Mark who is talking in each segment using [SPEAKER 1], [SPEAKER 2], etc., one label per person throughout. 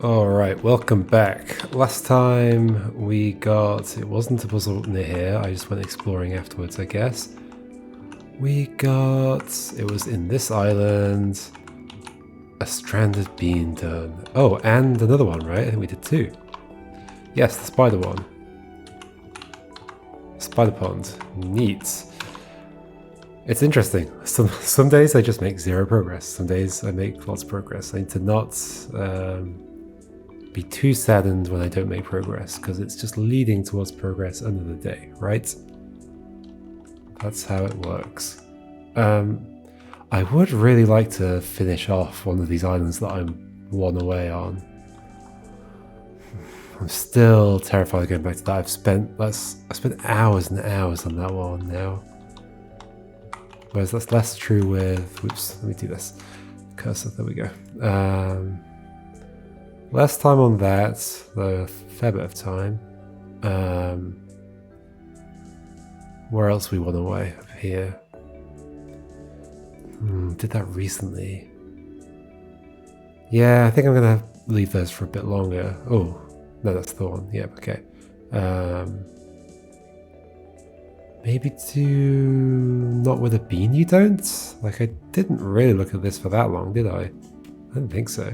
[SPEAKER 1] Alright, welcome back. Last time we got... It wasn't a puzzle near here, I just went exploring afterwards, I guess. We got... It was in this island. A stranded bean done. Oh, and another one, right? I think we did two. Yes, the spider one. Spider pond. Neat. It's interesting. Some days I just make zero progress. Some days I make lots of progress. I need to not... be too saddened when I don't make progress, because it's just leading towards progress under the day, right? That's how it works. I would really like to finish off one of these islands that I'm one away on. I'm still terrified of going back to that. I've spent hours and hours on that one now. Whereas that's less true with... Whoops, let me do this. Cursor, there we go. Last time on that, though, a fair bit of time. Where else we went away? Up here. Did that recently. Yeah, I think I'm gonna leave those for a bit longer. Oh, no, that's the one. Yep, okay. Maybe to not with a bean you don't? Like, I didn't really look at this for that long, did I? I don't think so.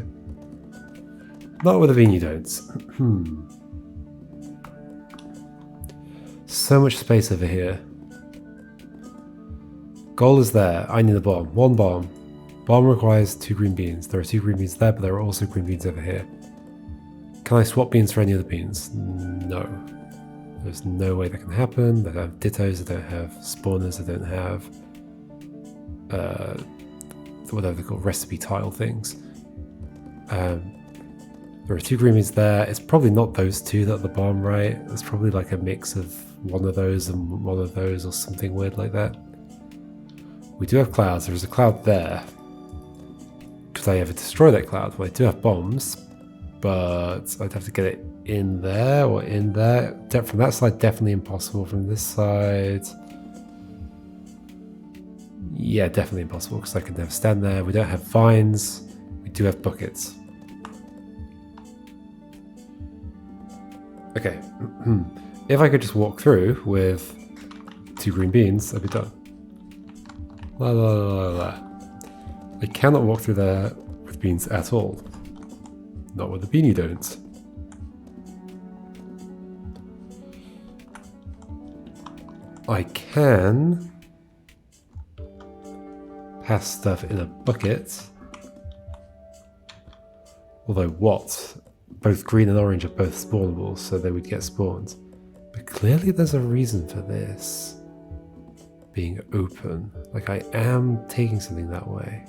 [SPEAKER 1] Not with a bean you don't. So much space over here. Goal is there. I need a bomb. One bomb. Bomb requires 2 green beans. There are 2 green beans there, but there are also green beans over here. Can I swap beans for any other beans? No. There's no way that can happen. They don't have dittos, they don't have spawners, they don't have whatever they're called, recipe tile things. There are 2 green beans there. It's probably not those 2 that are the bomb, right? It's probably like a mix of one of those and one of those or something weird like that. We do have clouds. There's a cloud there. Could I ever destroy that cloud? Well, I do have bombs, but I'd have to get it in there or in there. From that side, definitely impossible. From this side... Yeah, definitely impossible because I could never stand there. We don't have vines. We do have buckets. Okay, if I could just walk through with 2 green beans, I'd be done. La la la la. I cannot walk through there with beans at all. Not with a bean you don't. I can pass stuff in a bucket. Although what? Both green and orange are both spawnables, so they would get spawned. But clearly there's a reason for this being open. Like, I am taking something that way.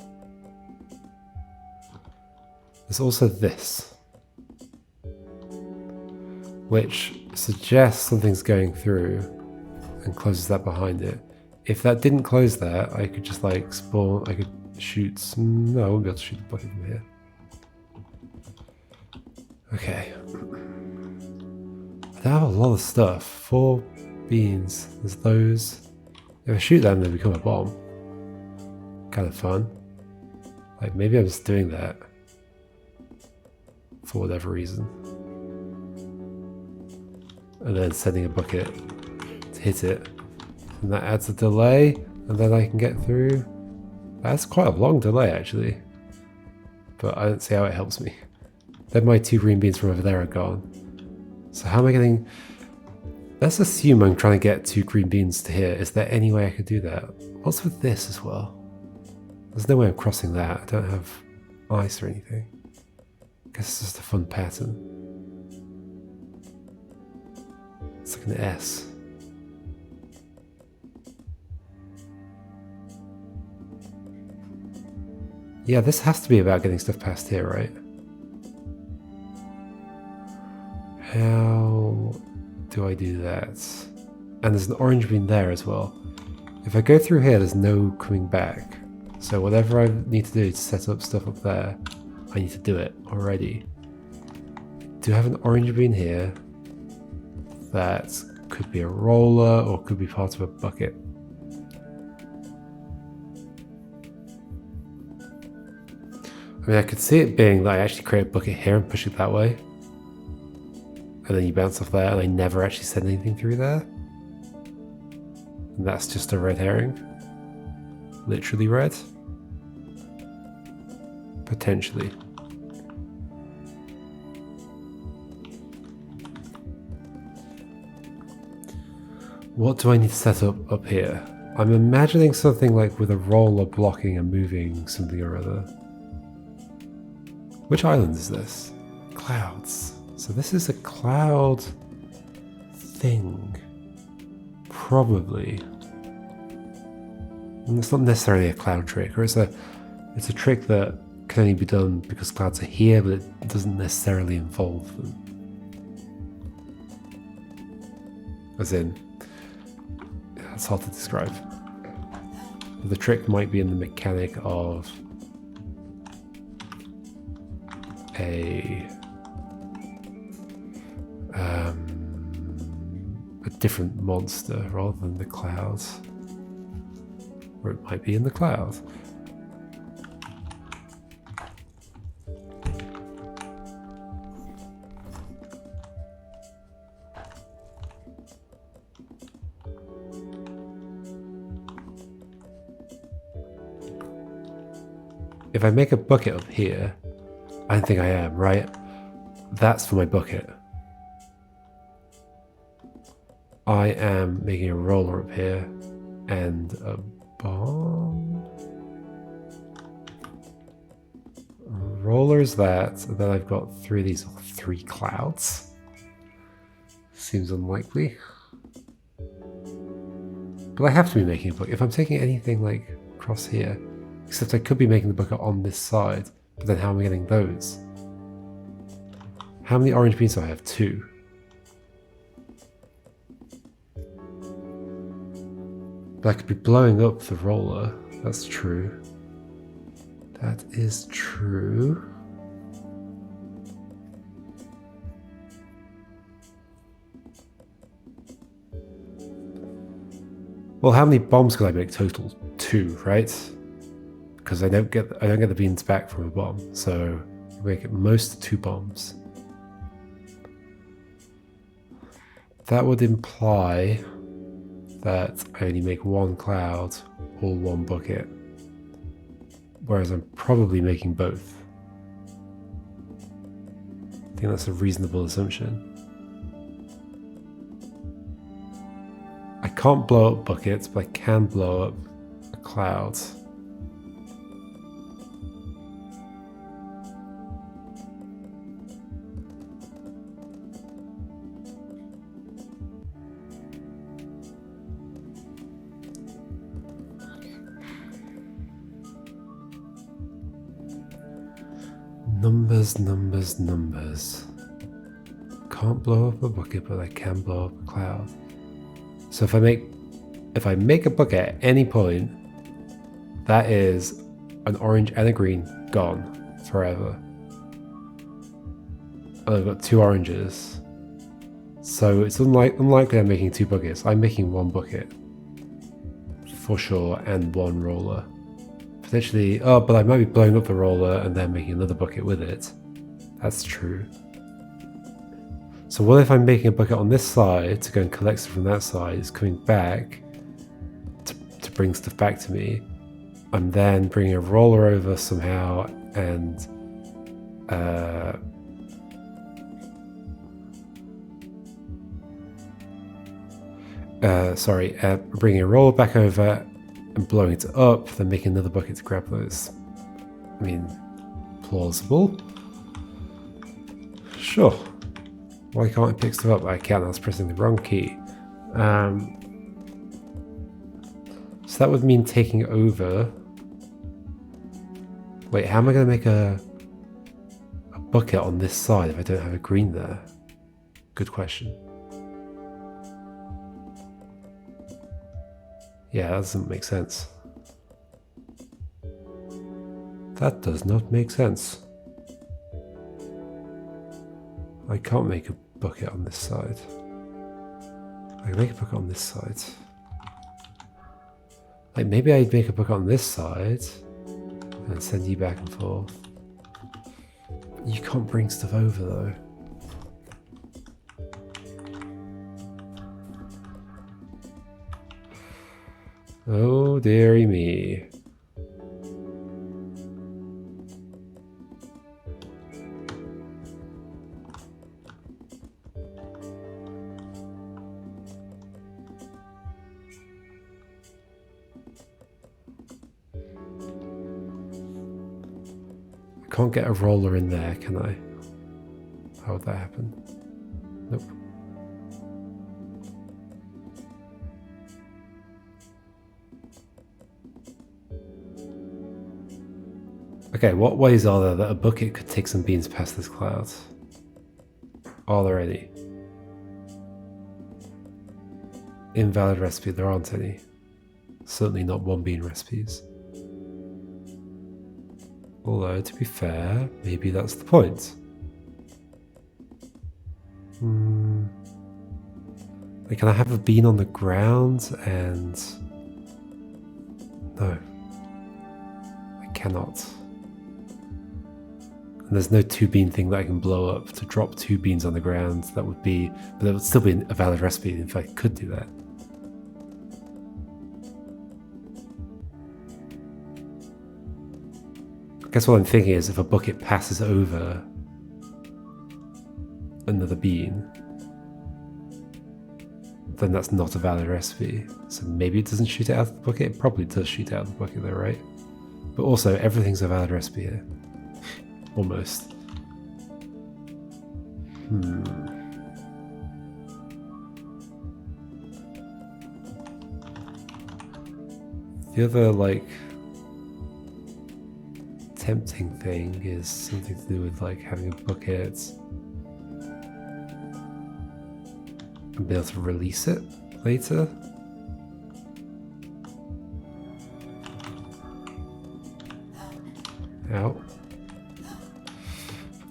[SPEAKER 1] There's also this, which suggests something's going through and closes that behind it. If that didn't close that, I could just like spawn, I could shoot some... No, I won't be able to shoot the bucket from here. Okay. I have a lot of stuff. 4 beans. There's those. If I shoot them, they become a bomb. Kind of fun. Like, maybe I'm just doing that for whatever reason. And then sending a bucket to hit it. And that adds a delay, and then I can get through. That's quite a long delay, actually. But I don't see how it helps me. Then my 2 green beans from over there are gone. So how am I getting... Let's assume I'm trying to get 2 green beans to here. Is there any way I could do that? What's with this as well? There's no way I'm crossing that. I don't have ice or anything. I guess it's just a fun pattern. It's like an S. Yeah, this has to be about getting stuff past here, right? How do I do that? And there's an orange bean there as well. If I go through here, there's no coming back. So whatever I need to do to set up stuff up there, I need to do it already. Do I have an orange bean here? That could be a roller or could be part of a bucket. I mean, I could see it being that I actually create a bucket here and push it that way. And then you bounce off there and I never actually send anything through there. And that's just a red herring. Literally red. Potentially. What do I need to set up here? I'm imagining something like with a roller blocking and moving something or other. Which island is this? Clouds. So this is a cloud thing. Probably. And it's not necessarily a cloud trick, or it's a trick that can only be done because clouds are here, but it doesn't necessarily involve them. As in, it's hard to describe. The trick might be in the mechanic of a different monster rather than the clouds. Or it might be in the clouds. If I make a bucket up here, I don't think I am, right? That's for my bucket. I am making a roller up here and a bomb. Roller is that, and then I've got three clouds. Seems unlikely. But I have to be making a bucket. If I'm taking anything like across here, except I could be making the bucket on this side, but then how am I getting those? How many orange beans do I have? 2. But I could be blowing up the roller. That's true. That is true. Well, how many bombs could I make total? 2, right? Because I don't get the beans back from a bomb, so I make at most 2 bombs. That would imply that I only make 1 cloud or 1 bucket, whereas I'm probably making both. I think that's a reasonable assumption. I can't blow up buckets, but I can blow up a cloud. Numbers, numbers, numbers. Can't blow up a bucket, but I can blow up a cloud. So if I make a bucket at any point, that is an orange and a green gone forever. And I've got 2 oranges. So it's unlikely I'm making 2 buckets. I'm making 1 bucket for sure and 1 roller. Potentially, but I might be blowing up the roller and then making another bucket with it. That's true. So what if I'm making a bucket on this side to go and collect stuff from that side, it's coming back to bring stuff back to me. I'm then bringing a roller over somehow and bringing a roller back over and blowing it up, then making another bucket to grab those. I mean, plausible. Sure. Why can't I pick stuff up? I can, I was pressing the wrong key. So that would mean taking over. Wait, how am I going to make a bucket on this side if I don't have a green there? Good question. Yeah, that doesn't make sense. That does not make sense. I can't make a bucket on this side. I can make a bucket on this side. Like maybe I'd make a bucket on this side and send you back and forth. You can't bring stuff over though. Oh dearie me. I can't get a roller in there, can I? How would that happen? Nope. Okay, what ways are there that a bucket could take some beans past this cloud? Are there any? Invalid recipe, there aren't any. Certainly not 1 bean recipes. Although, to be fair, maybe that's the point. Like, can I have a bean on the ground and... No. I cannot. And there's no 2 bean thing that I can blow up to drop 2 beans on the ground. That would be... But that would still be a valid recipe if I could do that. I guess what I'm thinking is if a bucket passes over another bean, then that's not a valid recipe. So maybe it doesn't shoot it out of the bucket. It probably does shoot it out of the bucket though, right? But also, everything's a valid recipe here. Almost. The other, like, tempting thing is something to do with, like, having a bucket and be able to release it later. Ow.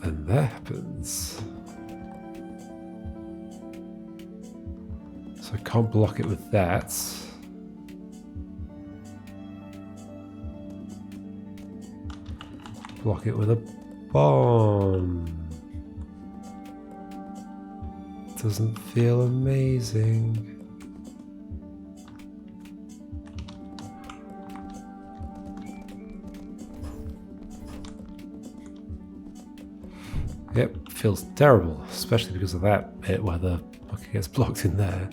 [SPEAKER 1] And that happens. So I can't block it with that. Block it with a bomb. Doesn't feel amazing. Yep, feels terrible, especially because of that bit where the bucket gets blocked in there.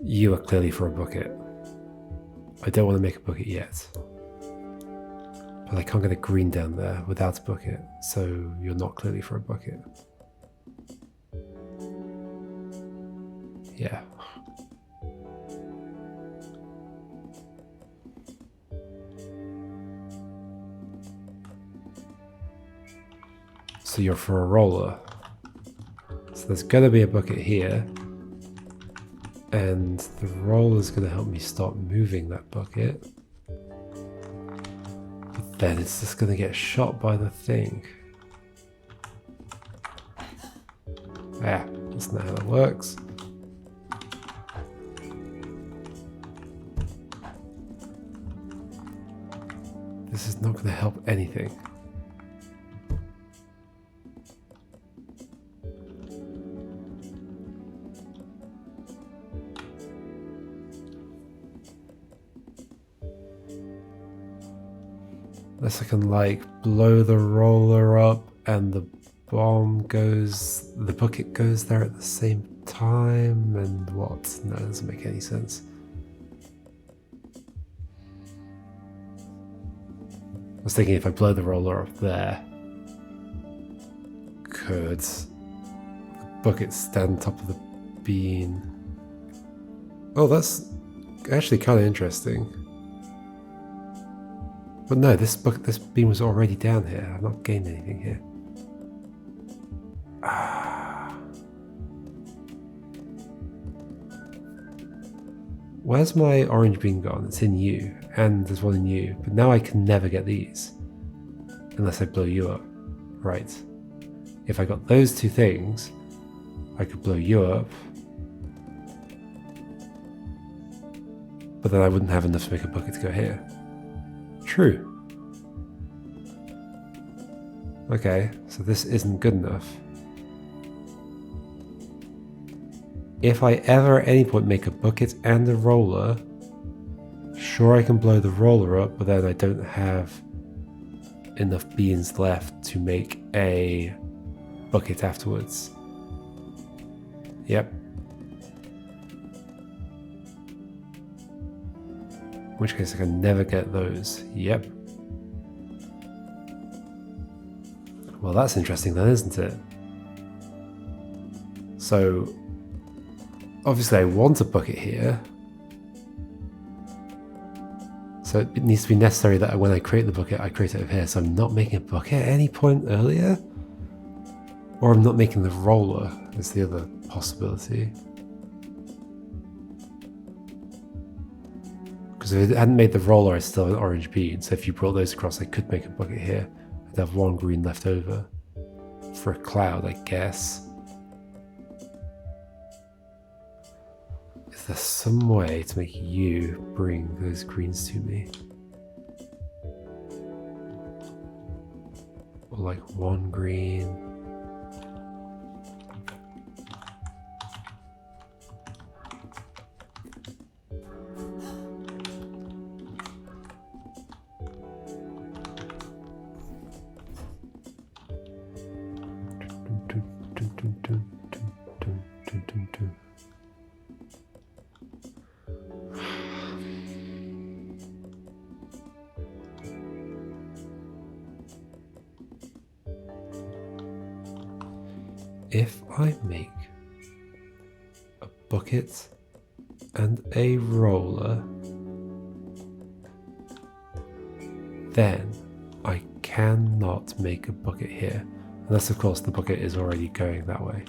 [SPEAKER 1] You are clearly for a bucket. I don't want to make a bucket yet. But I can't get a green down there without a bucket, so you're not clearly for a bucket. Yeah. So you're for a roller. So there's gonna be a bucket here. And the roller's gonna help me start moving that bucket. But then it's just gonna get shot by the thing. Ah, that's not how that works. This is not gonna help anything. Unless I can, like, blow the roller up and the bomb goes, the bucket goes there at the same time, and what? No, it doesn't make any sense. I was thinking if I blow the roller up there, could the bucket stand on top of the bean? Oh, that's actually kind of interesting. But no, this beam was already down here. I've not gained anything here. Where's my orange bean gone? It's in you, and there's one in you. But now I can never get these. Unless I blow you up. Right. if I got those two things, I could blow you up. But then I wouldn't have enough to make a bucket to go here. True. Okay, so this isn't good enough. If I ever at any point make a bucket and a roller, sure I can blow the roller up, but then I don't have enough beans left to make a bucket afterwards. Yep. In which case I can never get those. Yep. Well, that's interesting then, isn't it? So, obviously I want a bucket here. So it needs to be necessary that when I create the bucket, I create it over here. So I'm not making a bucket at any point earlier? Or I'm not making the roller, is the other possibility. Because if it hadn't made the roller, I still have an orange bead. So if you brought those across, I could make a bucket here. I'd have one green left over. For a cloud, I guess. Is there some way to make you bring those greens to me? Or like one green. If I make a bucket and a roller, then I cannot make a bucket here. Unless, of course, the bucket is already going that way.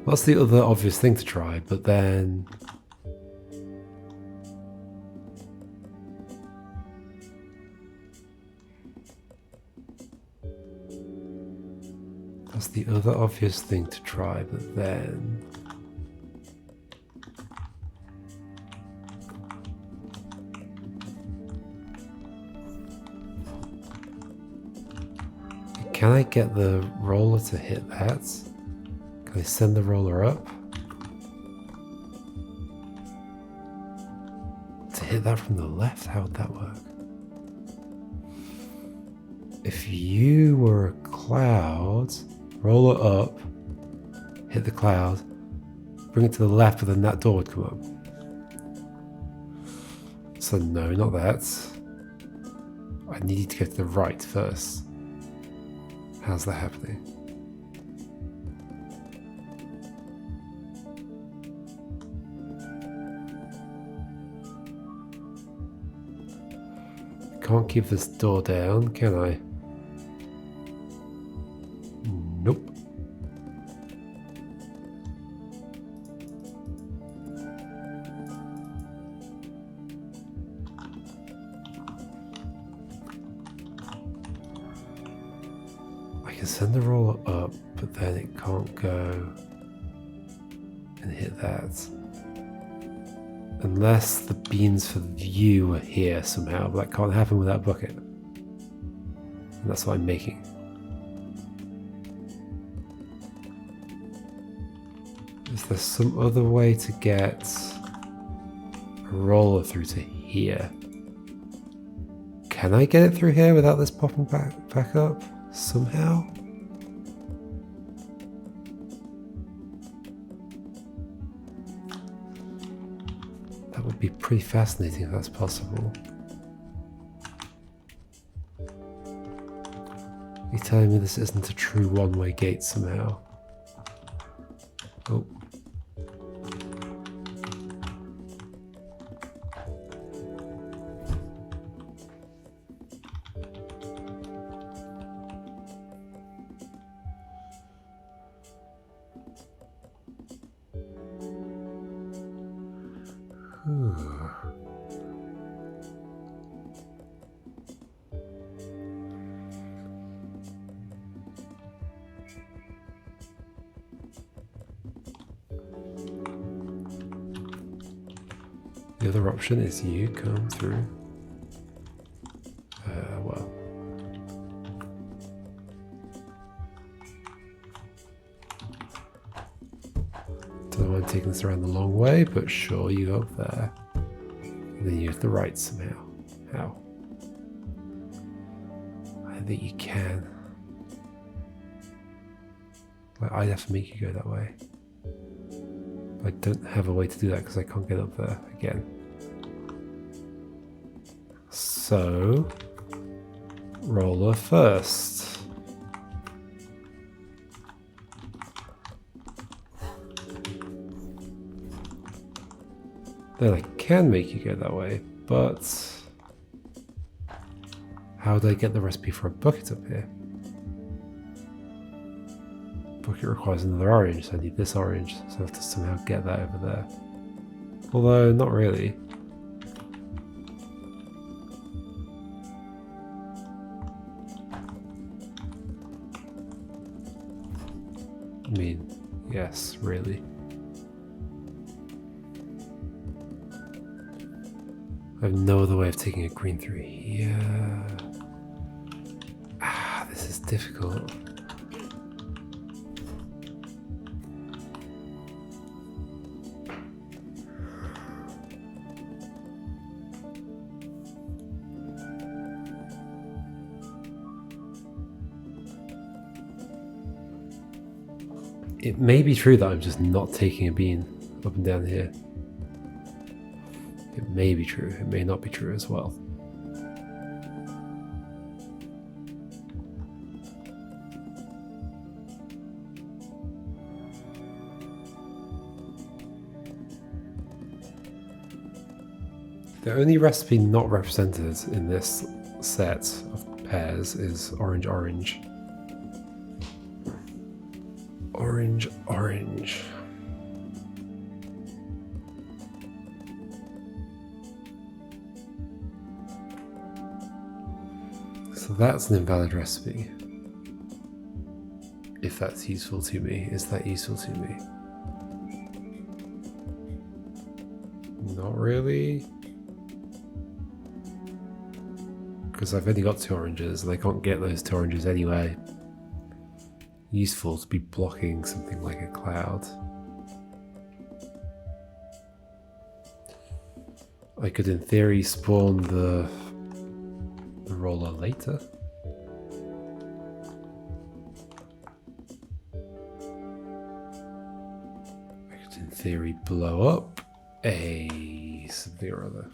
[SPEAKER 1] That's the other obvious thing to try, but then... That's the other obvious thing to try, but then... Can I get the roller to hit that? Can I send the roller up? To hit that from the left? How would that work? If you were a cloud, roller up, hit the cloud, bring it to the left, but then that door would come up. So no, not that. I need to go to the right first. How's that happening? I can't keep this door down, can I? Nope. I can send the roller up, but then it can't go and hit that. Unless the beans for you are here somehow, but that can't happen without a bucket. And that's what I'm making. Is there some other way to get a roller through to here? Can I get it through here without this popping back up somehow? That would be pretty fascinating if that's possible. You're telling me this isn't a true one-way gate somehow? Oh. The other option is you come through. Well. Don't know why I'm taking this around the long way, but sure, you go up there. And then you have the right somehow. How? I think you can. Well, I'd have to make you go that way. I don't have a way to do that because I can't get up there again. So, roller first. Then I can make you go that way, but how do I get the recipe for a bucket up here? Bucket requires another orange, so I need this orange, so I have to somehow get that over there. Although, not really. I mean, yes, really. I have no other way of taking a green through here. Ah, this is difficult. It may be true that I'm just not taking a bean up and down here. It may be true, it may not be true as well. The only recipe not represented in this set of pairs is orange, orange. Orange, orange. So that's an invalid recipe. If that's useful to me, is that useful to me? Not really. Because I've only got 2 oranges and I can't get those 2 oranges anyway. Useful to be blocking something like a cloud. I could in theory spawn the roller later. I could in theory blow up a something or other.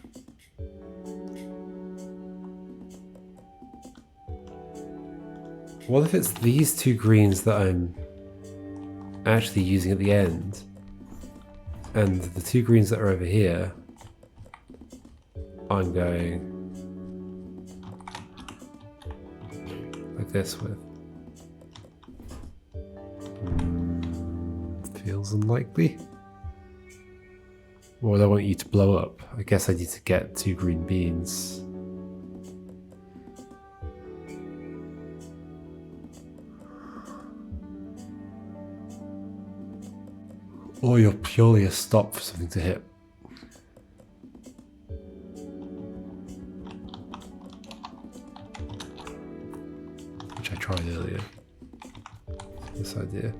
[SPEAKER 1] What if it's these 2 greens that I'm actually using at the end, and the 2 greens that are over here, I'm going like this with? Feels unlikely. What would I want you to blow up? I guess I need to get 2 green beans. Or you're purely a stop for something to hit. Which I tried earlier. This idea.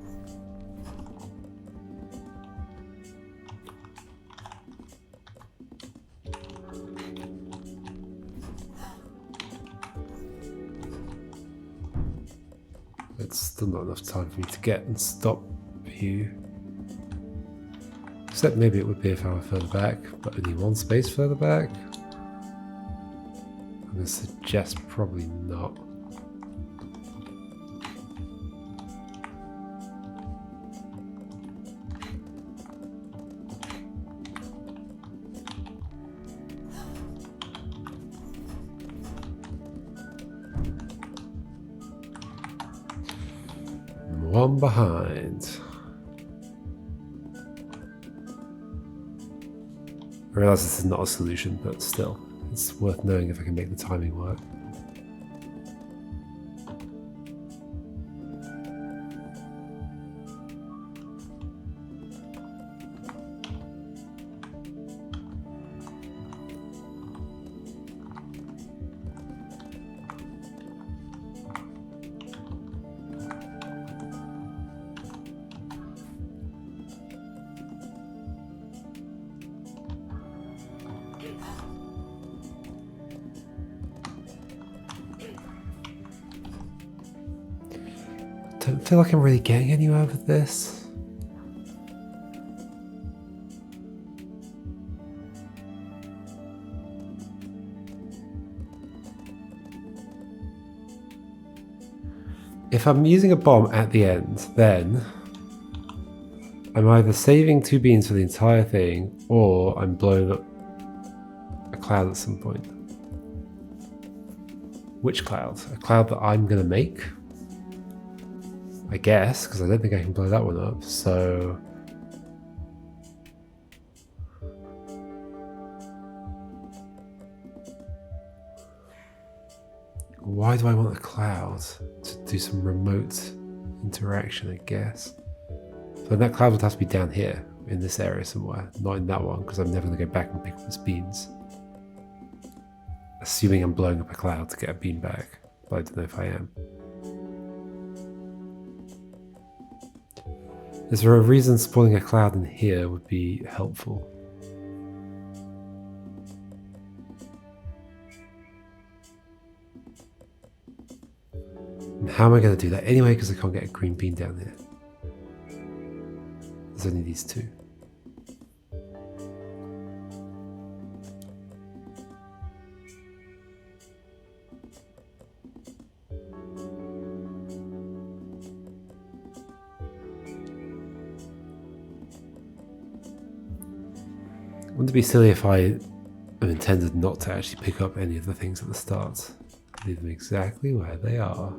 [SPEAKER 1] It's still not enough time for me to get and stop you. Except maybe it would be if I were further back, but only 1 space further back. I'm going to suggest probably not. One behind. I realise this is not a solution, but still, it's worth knowing if I can make the timing work. don't feel like I'm really getting anywhere with this. If I'm using a bomb at the end, then I'm either saving 2 beans for the entire thing, or I'm blowing up a cloud at some point. Which cloud? A cloud that I'm gonna make? I guess, because I don't think I can blow that one up, so... Why do I want a cloud? To do some remote interaction, I guess. So that cloud would have to be down here, in this area somewhere, not in that one, because I'm never going to go back and pick up his beans. Assuming I'm blowing up a cloud to get a bean back, but I don't know if I am. Is there a reason spawning a cloud in here would be helpful? And how am I going to do that anyway, because I can't get a green bean down here? There's only these 2. Wouldn't it be silly if I am intended not to actually pick up any of the things at the start? Leave them exactly where they are.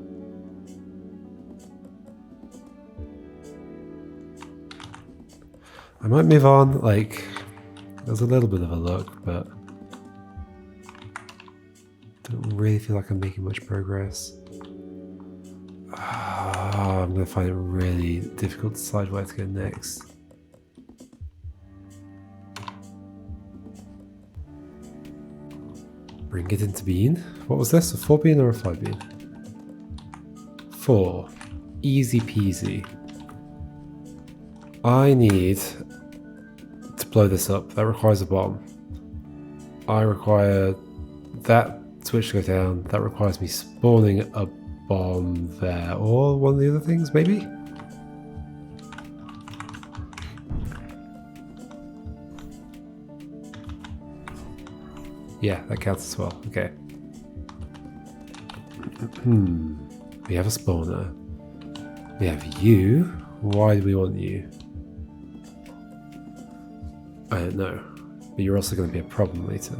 [SPEAKER 1] I might move on, like, there's a little bit of a look, but don't really feel like I'm making much progress. I'm going to find it really difficult to decide where to go next. Bring it into bean. What was this? A 4 bean or a 5 bean? 4. Easy peasy. I need to blow this up. That requires a bomb. I require that switch to go down. That requires me spawning a bomb there. Or one of the other things, maybe? Yeah, that counts as well. Okay. We have a spawner. We have you. Why do we want you? I don't know. But you're also going to be a problem later.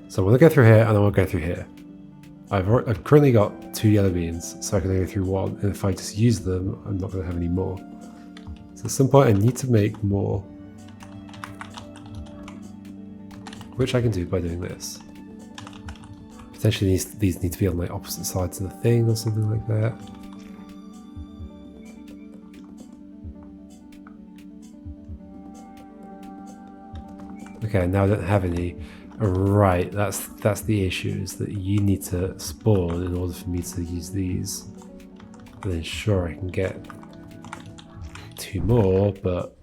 [SPEAKER 1] So I want to go through here and I want to go through here. I've currently got 2 yellow beans, so I can go through 1. And if I just use them, I'm not going to have any more. So at some point I need to make more. Which I can do by doing this. Potentially these need to be on like opposite sides of the thing or something like that. Okay, now I don't have any. Right, that's the issue, is that you need to spawn in order for me to use these. And then sure, I can get 2 more, but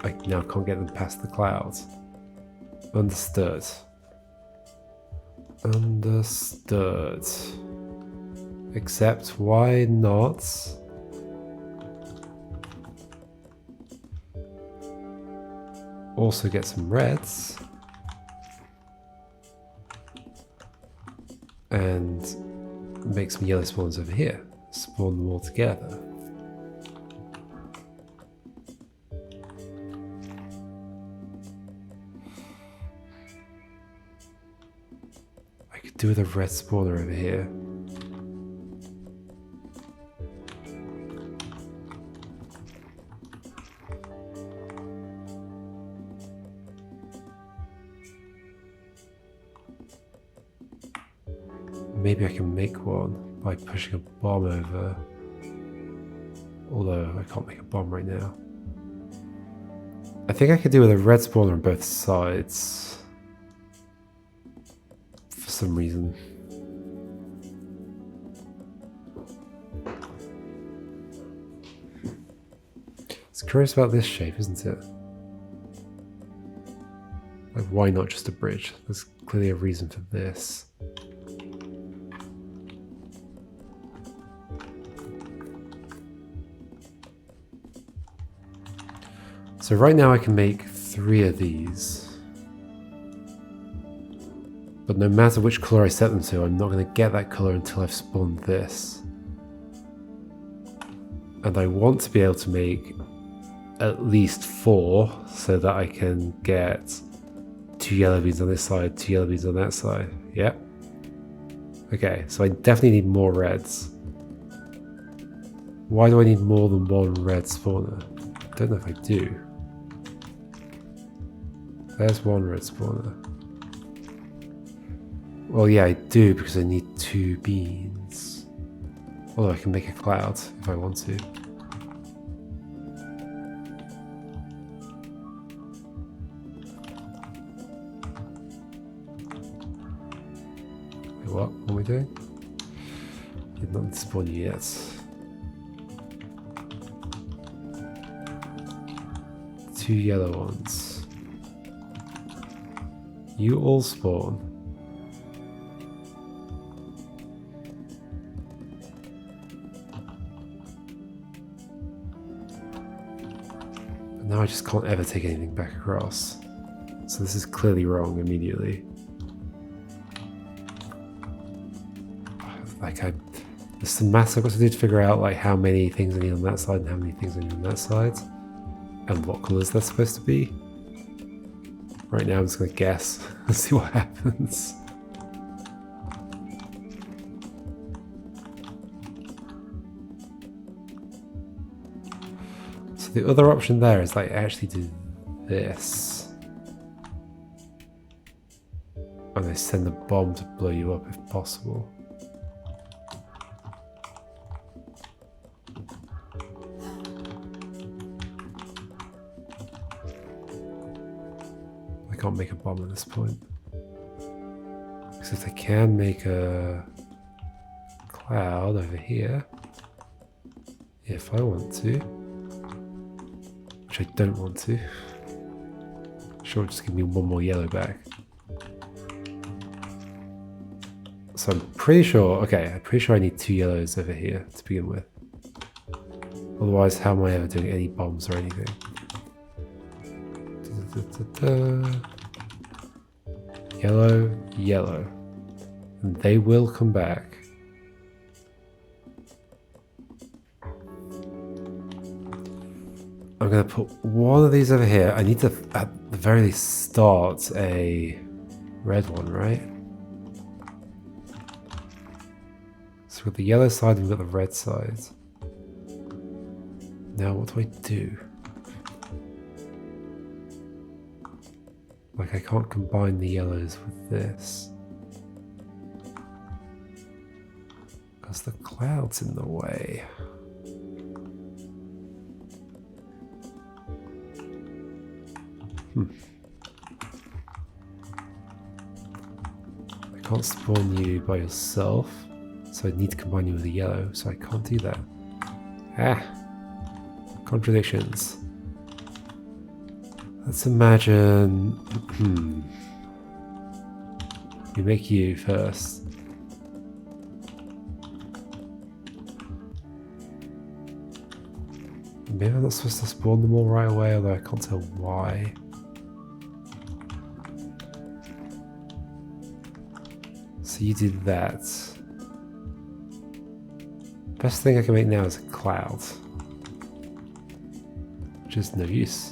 [SPEAKER 1] I now can't get them past the clouds. Understood. Understood. Except why not? Also get some reds. And make some yellow spawns over here. Spawn them all together. I could do with a red spawner over here. Maybe I can make one by pushing a bomb over. Although I can't make a bomb right now. I think I could do with a red spawner on both sides. For some reason. It's curious about this shape, isn't it? Like, why not just a bridge? There's clearly a reason for this. So right now I can make 3 of these. But no matter which color I set them to, I'm not going to get that color until I've spawned this. And I want to be able to make at least 4 so that I can get 2 yellow beans on this side, 2 yellow beans on that side. Yep. Okay, so I definitely need more reds. Why do I need more than 1 red spawner? I don't know if I do. There's 1 red spawner. Well, yeah, I do because I need 2 beans. Although I can make a cloud if I want to. Wait, what? What are we doing? Did not spawn you yet. 2 yellow ones. You all spawn. But now I just can't ever take anything back across. So this is clearly wrong immediately. Like there's some maths I've got to do to figure out like how many things I need on that side and how many things I need on that side. And what colours they're supposed to be. Right now I'm just going to guess and see what happens. So the other option there is like actually do this. And I send a bomb to blow you up if possible. I can't make a bomb at this point. Because if I can make a cloud over here, if I want to, which I don't want to, sure, just give me 1 more yellow back. So I'm pretty sure, okay, I'm pretty sure I need 2 yellows over here to begin with. Otherwise, how am I ever doing any bombs or anything? Yellow, yellow. And they will come back. I'm going to put 1 of these over here. I need to, at the very least, start a red one, right? So we've got the yellow side and we've got the red side. Now what do I do? Like I can't combine the yellows with this. Because the cloud's in the way. I can't spawn you by yourself, so I need to combine you with a yellow, so I can't do that. Ah! Contradictions. Let's imagine... we make you first. Maybe I'm not supposed to spawn them all right away, although I can't tell why. So you did that. Best thing I can make now is a cloud. Which is no use.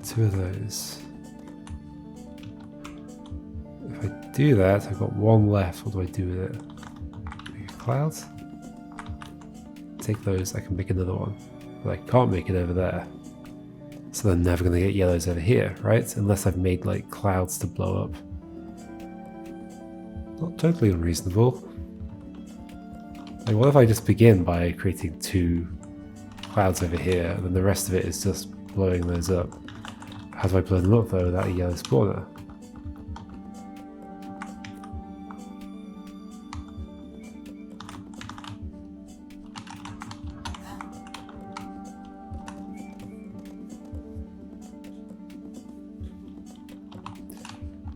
[SPEAKER 1] Two of those. If I do that, I've got 1 left. What do I do with it? Make a cloud? Take those, I can make another one. But I can't make it over there. So I'm never going to get yellows over here, right? Unless I've made like clouds to blow up. Not totally unreasonable. Like what if I just begin by creating 2 clouds over here, and then the rest of it is just blowing those up? How do I blow them up though without a yellow spawner?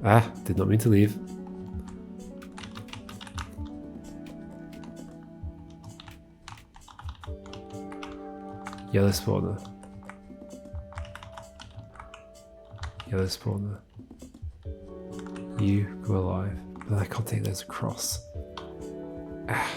[SPEAKER 1] Ah, did not mean to leave. Yellow spawner. Yellow spawner. You go alive. But then I can't take those across. Ah.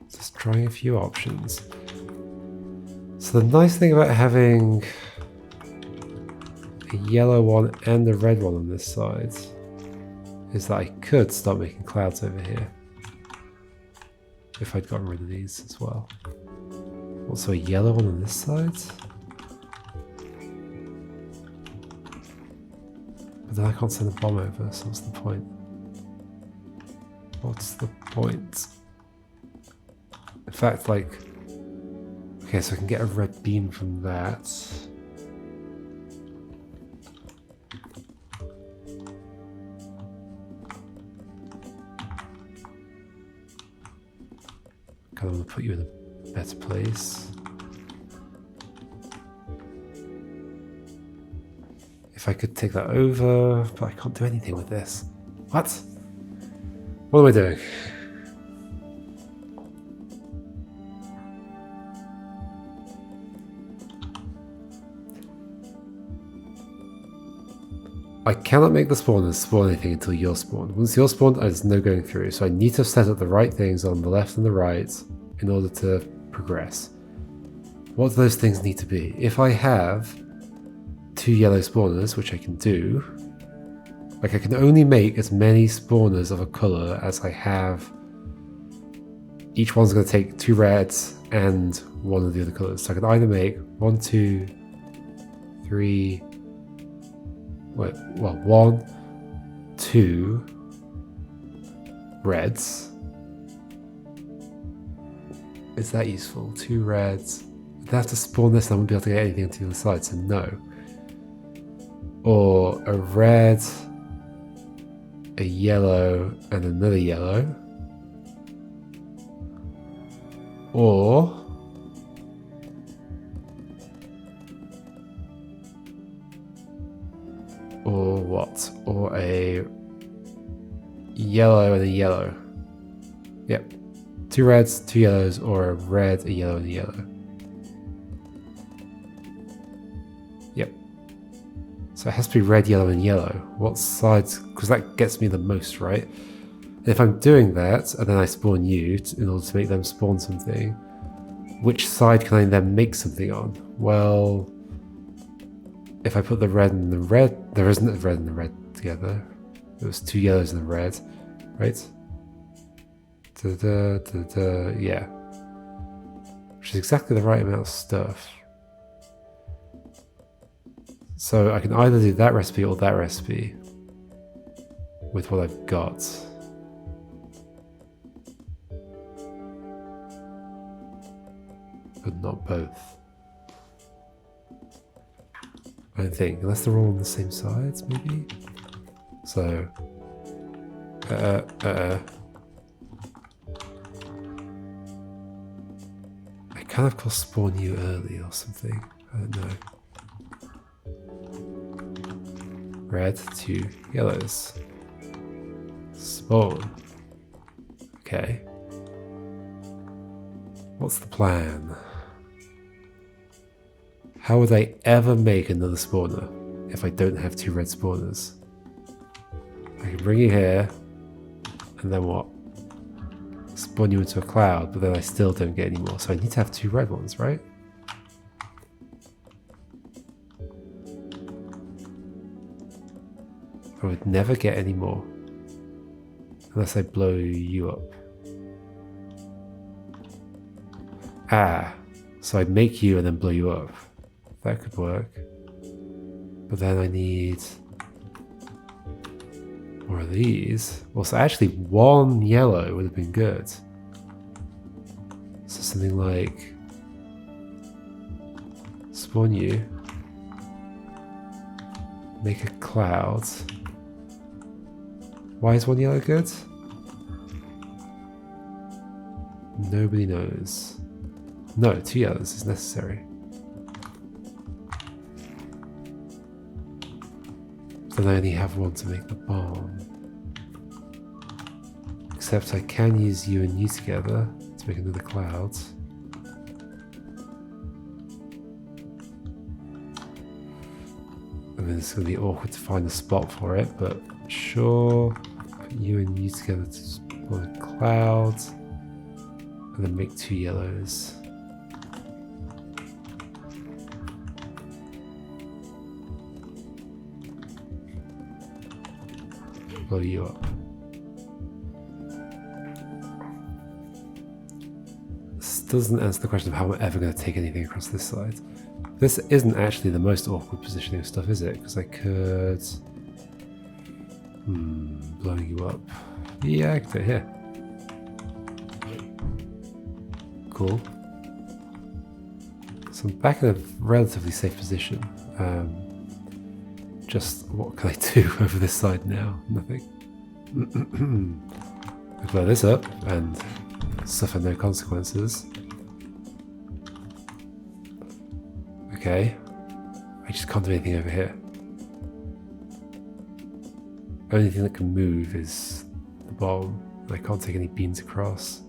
[SPEAKER 1] Just trying a few options. So the nice thing about having a yellow one and a red one on this side is that I could start making clouds over here if I'd gotten rid of these as well. Also a yellow one on this side. But then I can't send a bomb over, so what's the point? What's the point? In fact, like... Okay, so I can get a red beam from that. Kind of want to put you in a better place. If I could take that over, but I can't do anything with this. What? What am I doing? I cannot make the spawners spawn anything until you're spawned. Once you're spawned, there's no going through. So I need to set up the right things on the left and the right in order to progress. What do those things need to be? If I have 2 yellow spawners, which I can do, like I can only make as many spawners of a color as I have. Each one's going to take 2 reds and 1 of the other colors. So I can either make 1, 2, 3... Wait, well, 1, 2 reds. Is that useful? 2 reds. I'd have to spawn this and I wouldn't be able to get anything to the other side, so no. Or a red, a yellow, and another yellow. Or what? Or a yellow and a yellow. Yep. 2 reds, 2 yellows, or a red, a yellow, and a yellow. Yep. So it has to be red, yellow, and yellow. What sides? Because that gets me the most, right? And if I'm doing that, and then I spawn you in order to make them spawn something, which side can I then make something on? Well, if I put the red and the red, there isn't a red and the red together. It was 2 yellows and a red, right? Yeah. Which is exactly the right amount of stuff. So I can either do that recipe or that recipe with what I've got. But not both. I don't think, unless they're all on the same sides, maybe? So... I can of course spawn you early or something, I don't know. Red, 2 yellows. Spawn. Okay. What's the plan? How would I ever make another spawner if I don't have 2 red spawners? I can bring you here, and then what? Spawn you into a cloud, but then I still don't get any more. So I need to have 2 red ones, right? I would never get any more unless I blow you up. Ah, so I'd make you and then blow you up. That could work. But then I need more of these. Well, so actually 1 yellow would have been good. So something like spawn you. Make a cloud. Why is one yellow good? Nobody knows. No, 2 yellows is necessary. Then I only have 1 to make the bomb. Except I can use you and you together to make another cloud. I mean, it's going to be awkward to find a spot for it, but sure. Put you and you together to spawn a cloud. And then make 2 yellows. Blow you up. This doesn't answer the question of how I'm ever going to take anything across this side. This isn't actually the most awkward positioning of stuff, is it? Because I could... blowing you up. Yeah, I can do it here. Cool. So I'm back in a relatively safe position. Just what can I do over this side now? Nothing. I blow this up and suffer no consequences. Okay. I just can't do anything over here. Only thing that can move is the bomb. And I can't take any beams across.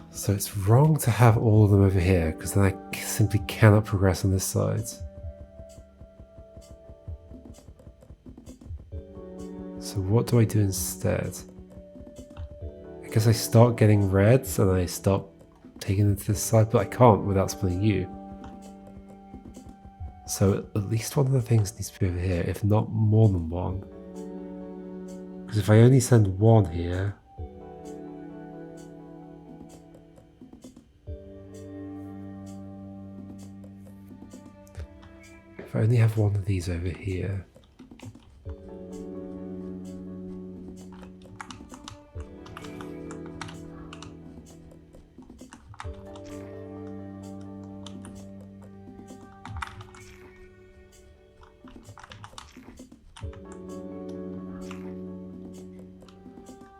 [SPEAKER 1] So it's wrong to have all of them over here, because then I simply cannot progress on this side. So what do I do instead? I guess I start getting reds and I stop taking them to this side, but I can't without splitting you. So at least one of the things needs to be over here, if not more than 1. Because if I only send 1 here... If I only have 1 of these over here...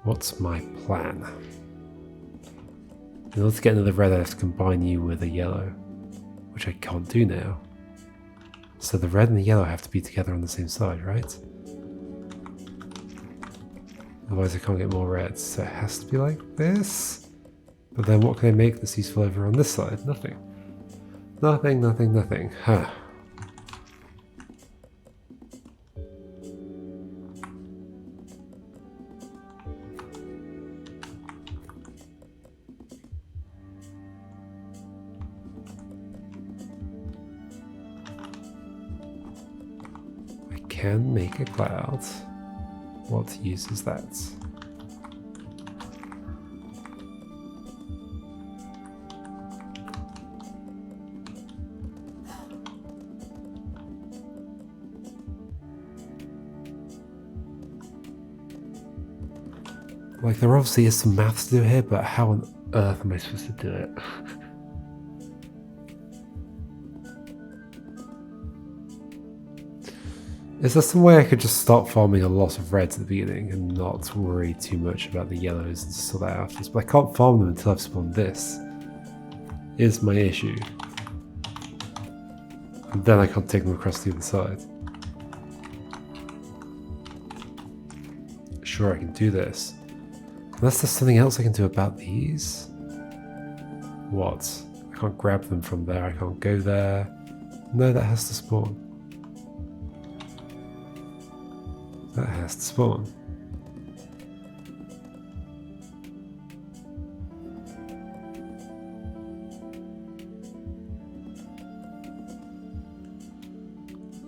[SPEAKER 1] What's my plan? In order to get another red, I have to combine you with a yellow, which I can't do now. So the red and the yellow have to be together on the same side, right? Otherwise I can't get more reds, so it has to be like this. But then what can I make that's useful over on this side? Nothing. Nothing, nothing, nothing. Huh. Can make a cloud. What use is that? Like, there obviously is some maths to do here, but how on earth am I supposed to do it? Is there some way I could just start farming a lot of reds at the beginning and not worry too much about the yellows and sort that out afterwards? But I can't farm them until I've spawned this. Is my issue. And then I can't take them across the other side. Sure, I can do this. Unless there's something else I can do about these. What? I can't grab them from there, I can't go there. No, that has to spawn. That has to spawn.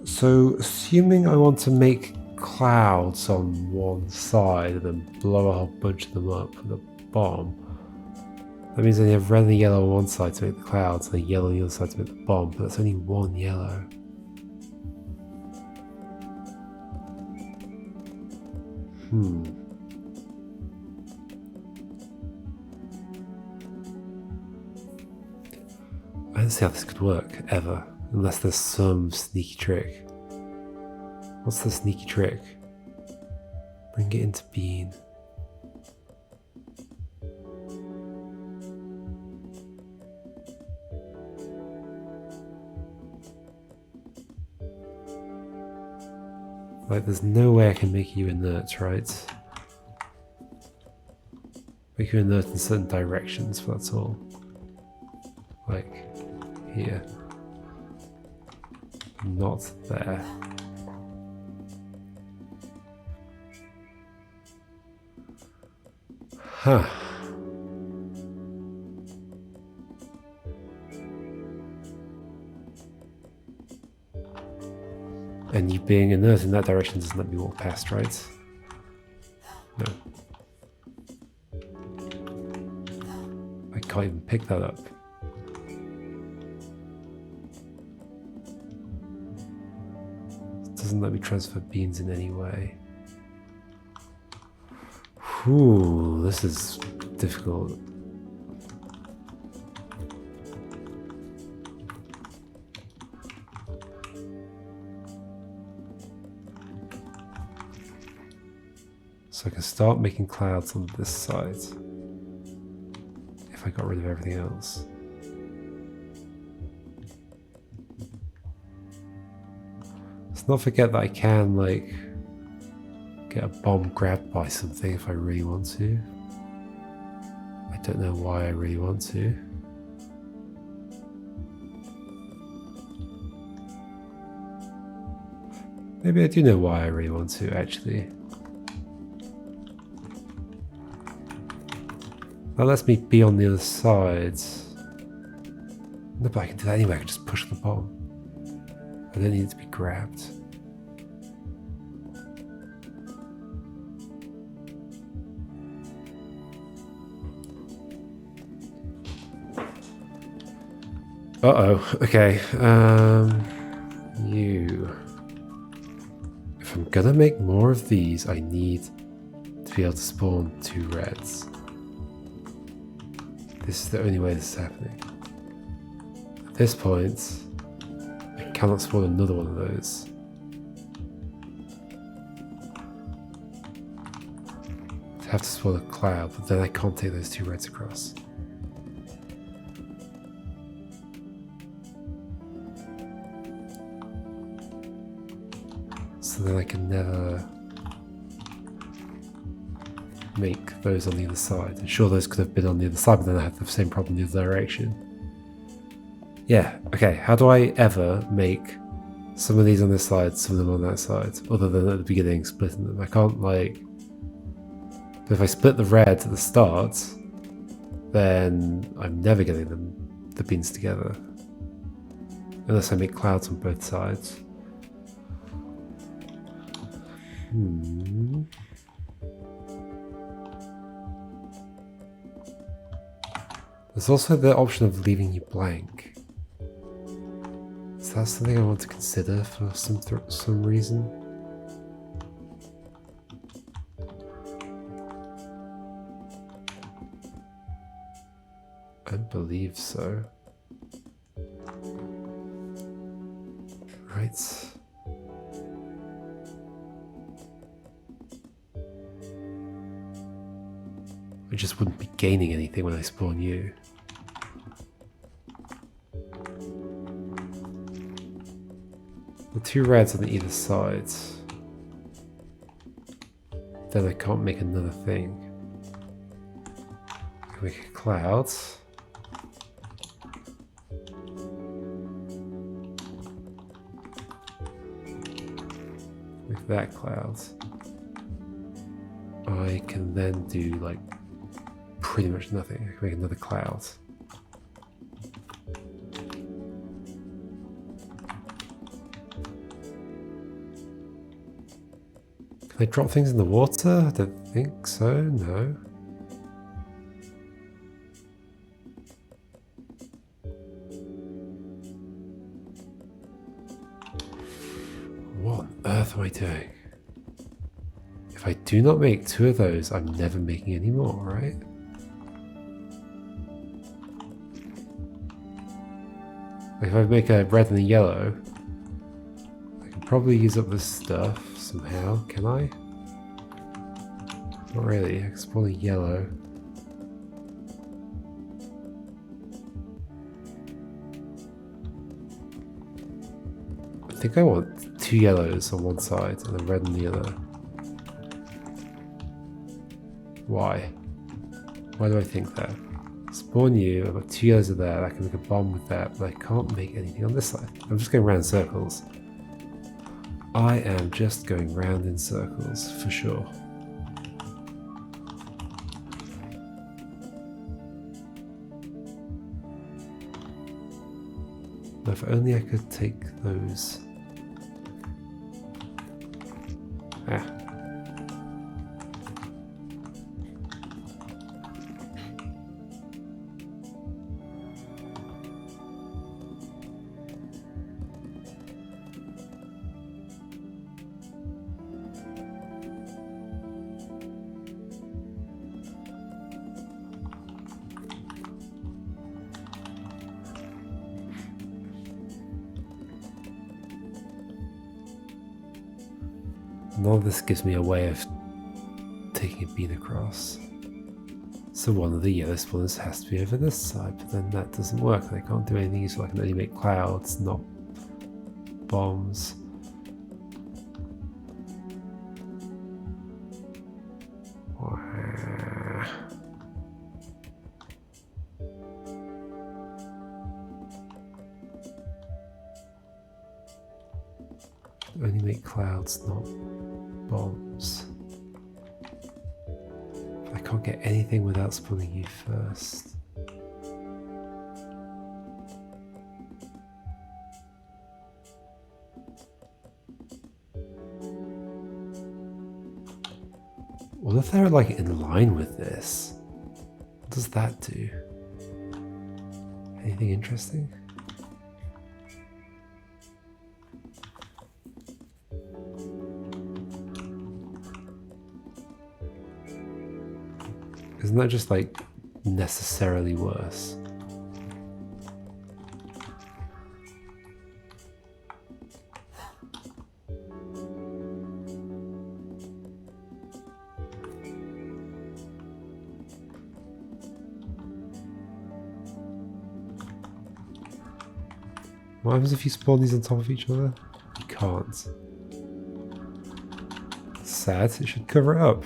[SPEAKER 1] So, assuming I want to make clouds on one side and then blow a whole bunch of them up with a bomb, that means I only have red and yellow on one side to make the clouds and a yellow on the other side to make the bomb, but that's only 1 yellow. I don't see how this could work, ever. Unless there's some sneaky trick. What's the sneaky trick? Bring it into being. Like, there's no way I can make you inert, right? Make you inert in certain directions, but that's all. Like, here. Not there. Huh. And you being inert in that direction doesn't let me walk past, right? No. I can't even pick that up. It doesn't let me transfer beans in any way. Whew, this is difficult. So I can start making clouds on this side if I got rid of everything else. Let's not forget that I can, like, get a bomb grabbed by something if I really want to. I don't know why I really want to. Maybe I do know why I really want to, actually. That lets me be on the other side. No, but I can do that anyway. I can just push the bomb. I don't need it to be grabbed. Uh-oh. Okay. You. If I'm gonna make more of these, I need to be able to spawn 2 reds. This is the only way this is happening. At this point, I cannot spawn another one of those. I have to spawn a cloud, but then I can't take those 2 reds across. So then I can never make those on the other side. And sure, those could have been on the other side, but then I have the same problem in the other direction. Yeah, okay, how do I ever make some of these on this side, some of them on that side, other than at the beginning splitting them? I can't, like... But if I split the red at the start, then I'm never getting the beans together. Unless I make clouds on both sides. There's also the option of leaving you blank. Is that something I want to consider for some reason? I believe so. Right. I just wouldn't be gaining anything when I spawn you. The 2 reds on either side. Then I can't make another thing. I can make a cloud. Make that cloud. I can then do, like, pretty much nothing. I can make another cloud. Can I drop things in the water? I don't think so, no. What on earth am I doing? If I do not make 2 of those, I'm never making any more, right? Like if I make a red and a yellow, I can probably use up this stuff somehow. Can I? Not really. I can spawn a yellow. I think I want 2 yellows on one side and a red on the other. Why? Why do I think that? Spawn you, I've got 2 yellows of that, I can make a bomb with that, but I can't make anything on this side. I'm just going round in circles. I am just going round in circles, for sure. If only I could take those. Ah. None of this gives me a way of taking a bean across. So one of the yellow spawners has to be over this side, but then that doesn't work. I can't do anything useful. I can only make clouds, not bombs. Only make clouds, not bombs. I can't get anything without spawning you first. What if they're like in line with this? What does that do? Anything interesting? Isn't that just like necessarily worse? What happens if you spawn these on top of each other? You can't. Sad, it should cover it up.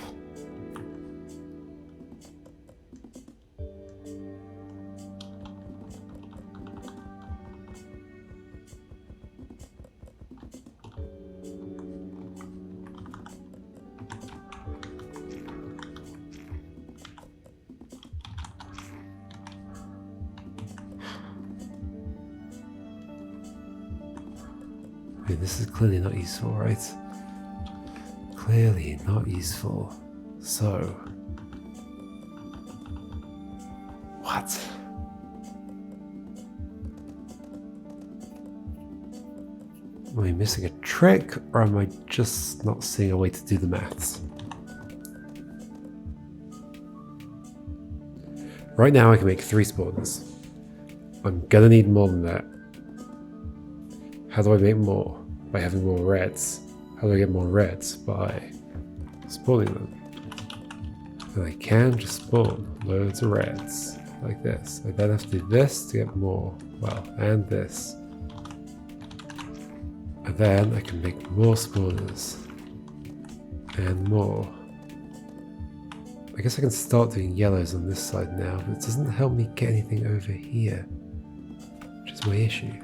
[SPEAKER 1] I mean, this is clearly not useful, right? Clearly not useful. So... what? Am I missing a trick, or am I just not seeing a way to do the maths? Right now I can make 3 spawners. I'm gonna need more than that. How do I make more? By having more reds. How do I get more reds? By spawning them. And I can just spawn loads of reds, like this. I then have to do this to get more. Well, and this. And then I can make more spawners. And more. I guess I can start doing yellows on this side now, but it doesn't help me get anything over here. Which is my issue.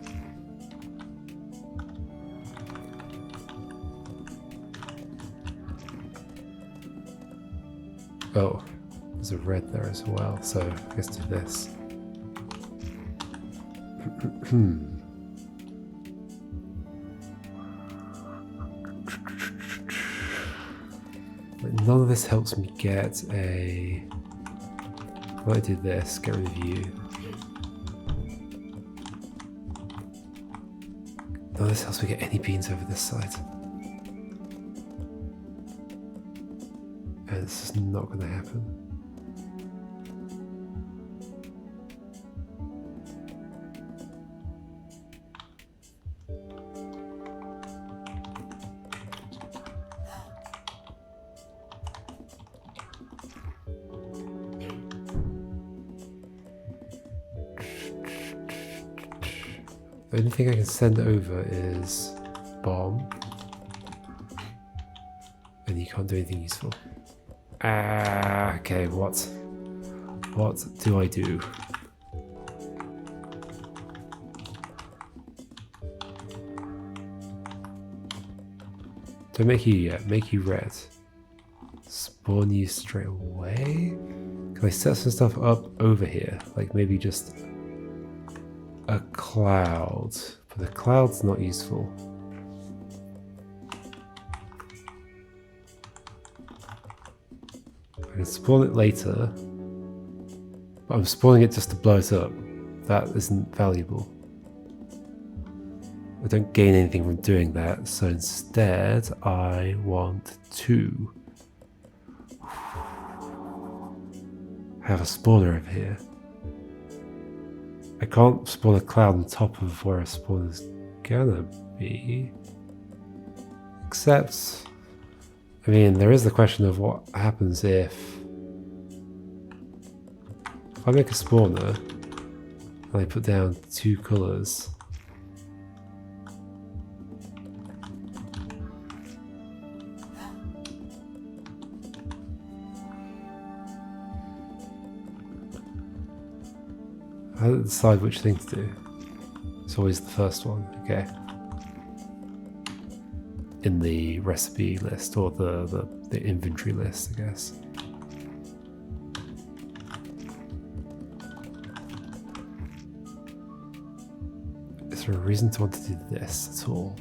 [SPEAKER 1] Oh, there's a red there as well, so I guess do this. But none of this helps me get a... When I do this, get rid of you. None of this helps me get any beans over this side. And it's just not going to happen. The only thing I can send over is bomb. And you can't do anything useful. Ah, okay, what? What do I do? Don't make you yet, make you red. Spawn you straight away? Can I set some stuff up over here? Like maybe just a cloud. But the cloud's not useful. I can spawn it later. But I'm spawning it just to blow it up. That isn't valuable. I don't gain anything from doing that, so instead I want to have a spawner over here. I can't spawn a cloud on top of where a spawner's gonna be. Except, I mean, there is the question of what happens if I make a spawner and I put down 2 colours. I don't decide which thing to do. It's always the first one, okay. In the recipe list, or the inventory list, I guess. Is there a reason to want to do this at all?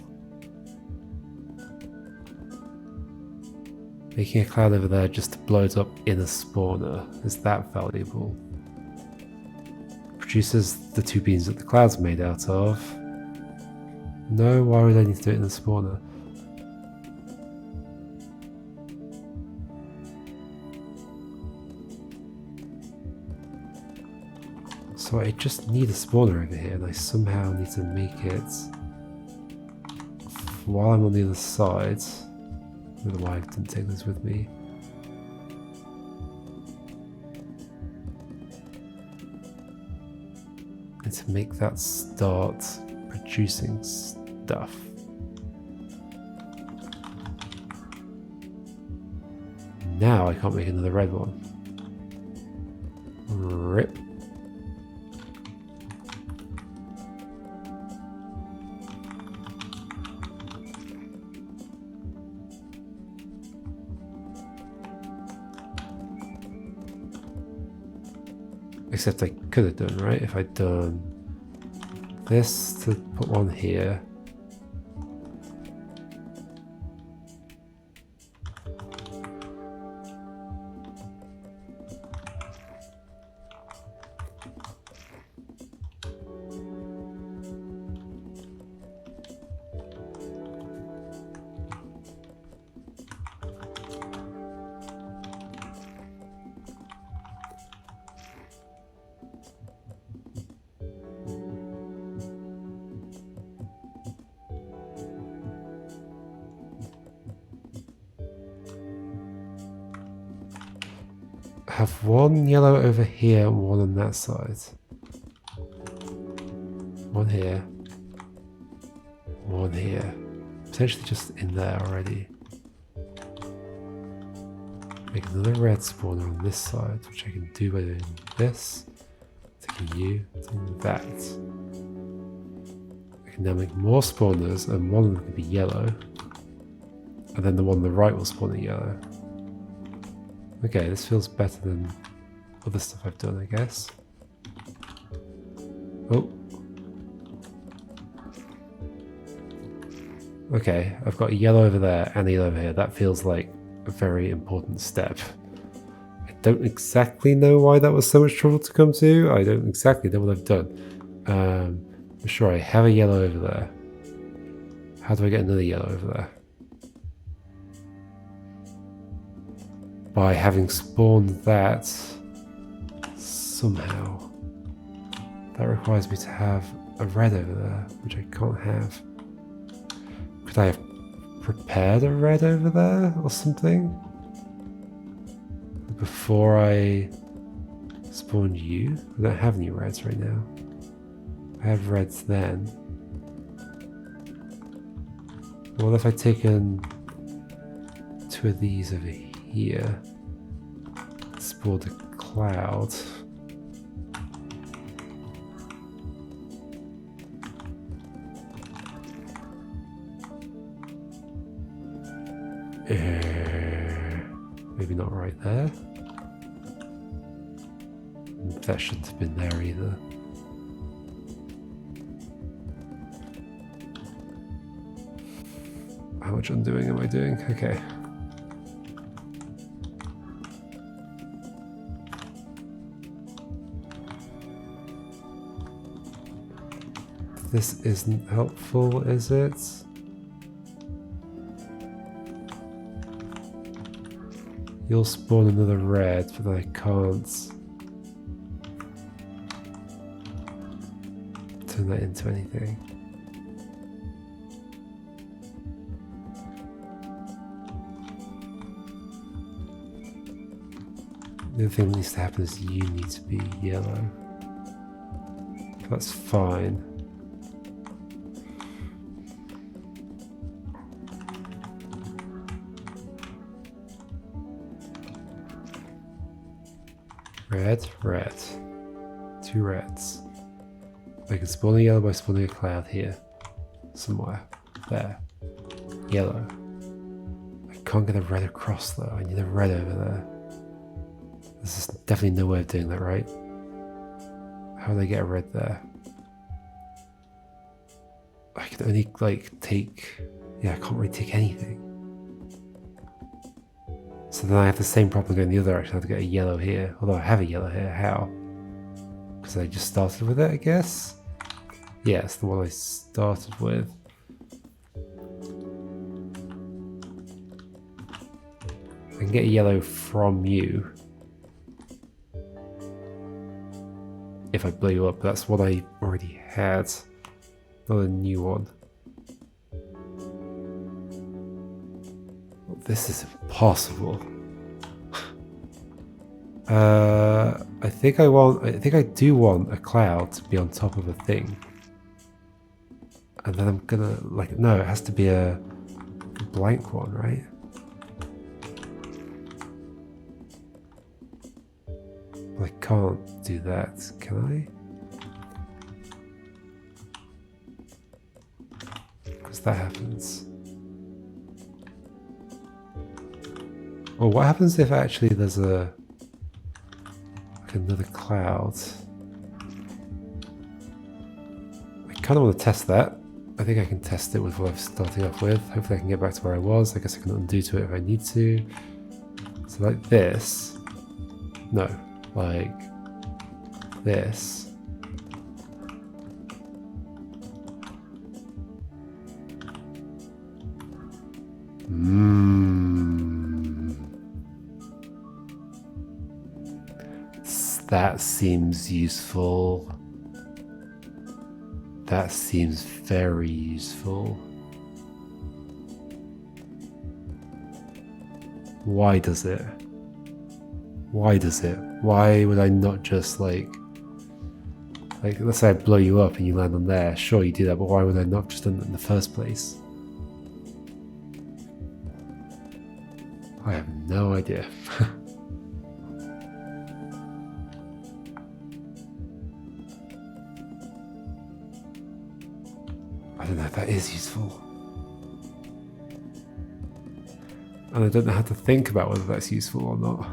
[SPEAKER 1] Making a cloud over there just to blow it up in a spawner, is that valuable? Produces the 2 beans that the cloud's made out of. No, why would I need to do it in a spawner? So I just need a spawner over here and I somehow need to make it while I'm on the other side. I don't know why I didn't take this with me. And to make that start producing stuff. Now I can't make another red one. Rip. Except I could have done, right? If I'd done this to put one here. Have one yellow over here and one on that side. One here. One here. Potentially just in there already. Make another red spawner on this side, which I can do by doing this. Taking you, doing that. I can now make more spawners and one of them can be yellow. And then the one on the right will spawn a yellow. Okay, this feels better than other stuff I've done, I guess. Oh. Okay, I've got a yellow over there and a yellow over here. That feels like a very important step. I don't exactly know why that was so much trouble to come to. I don't exactly know what I've done. I'm sure I have a yellow over there. How do I get another yellow over there? By having spawned that somehow. That requires me to have a red over there, which I can't have. Could I have prepared a red over there or something? Before I spawned you? I don't have any reds right now. I have reds then. What if I taken 2 of these over here? Spawned a cloud. Maybe not right there. That shouldn't have been there either. How much undoing am I doing? Okay. This isn't helpful, is it? You'll spawn another red, but I can't turn that into anything. The other thing that needs to happen is you need to be yellow. That's fine. Red, red. 2 reds. I can spawn a yellow by spawning a cloud here. Somewhere. There. Yellow. I can't get a red across though. I need a red over there. There's definitely no way of doing that, right? How do I get a red there? I can only like take... Yeah, I can't really take anything. So then I have the same problem going the other direction. I have to get a yellow here. Although I have a yellow here. How? Because I just started with it, I guess? Yeah, it's the one I started with. I can get a yellow from you. If I blow you up, that's what I already had. Not a new one. This is impossible. I think I do want a cloud to be on top of a thing. And then I'm gonna, like, no, it has to be a blank one, right? But I can't do that, can I? Because that happens. Well, what happens if actually there's like another cloud? I kind of want to test that. I think I can test it with what I'm starting off with. Hopefully I can get back to where I was. I guess I can undo to it if I need to. So like this. No, like this. That seems useful. That seems very useful. Why does it? Why does it? Why would I not just like let's say I blow you up and you land on there. Sure, you do that, but why would I not just done it in the first place? I have no idea. I don't know if that is useful. And I don't know how to think about whether that's useful or not.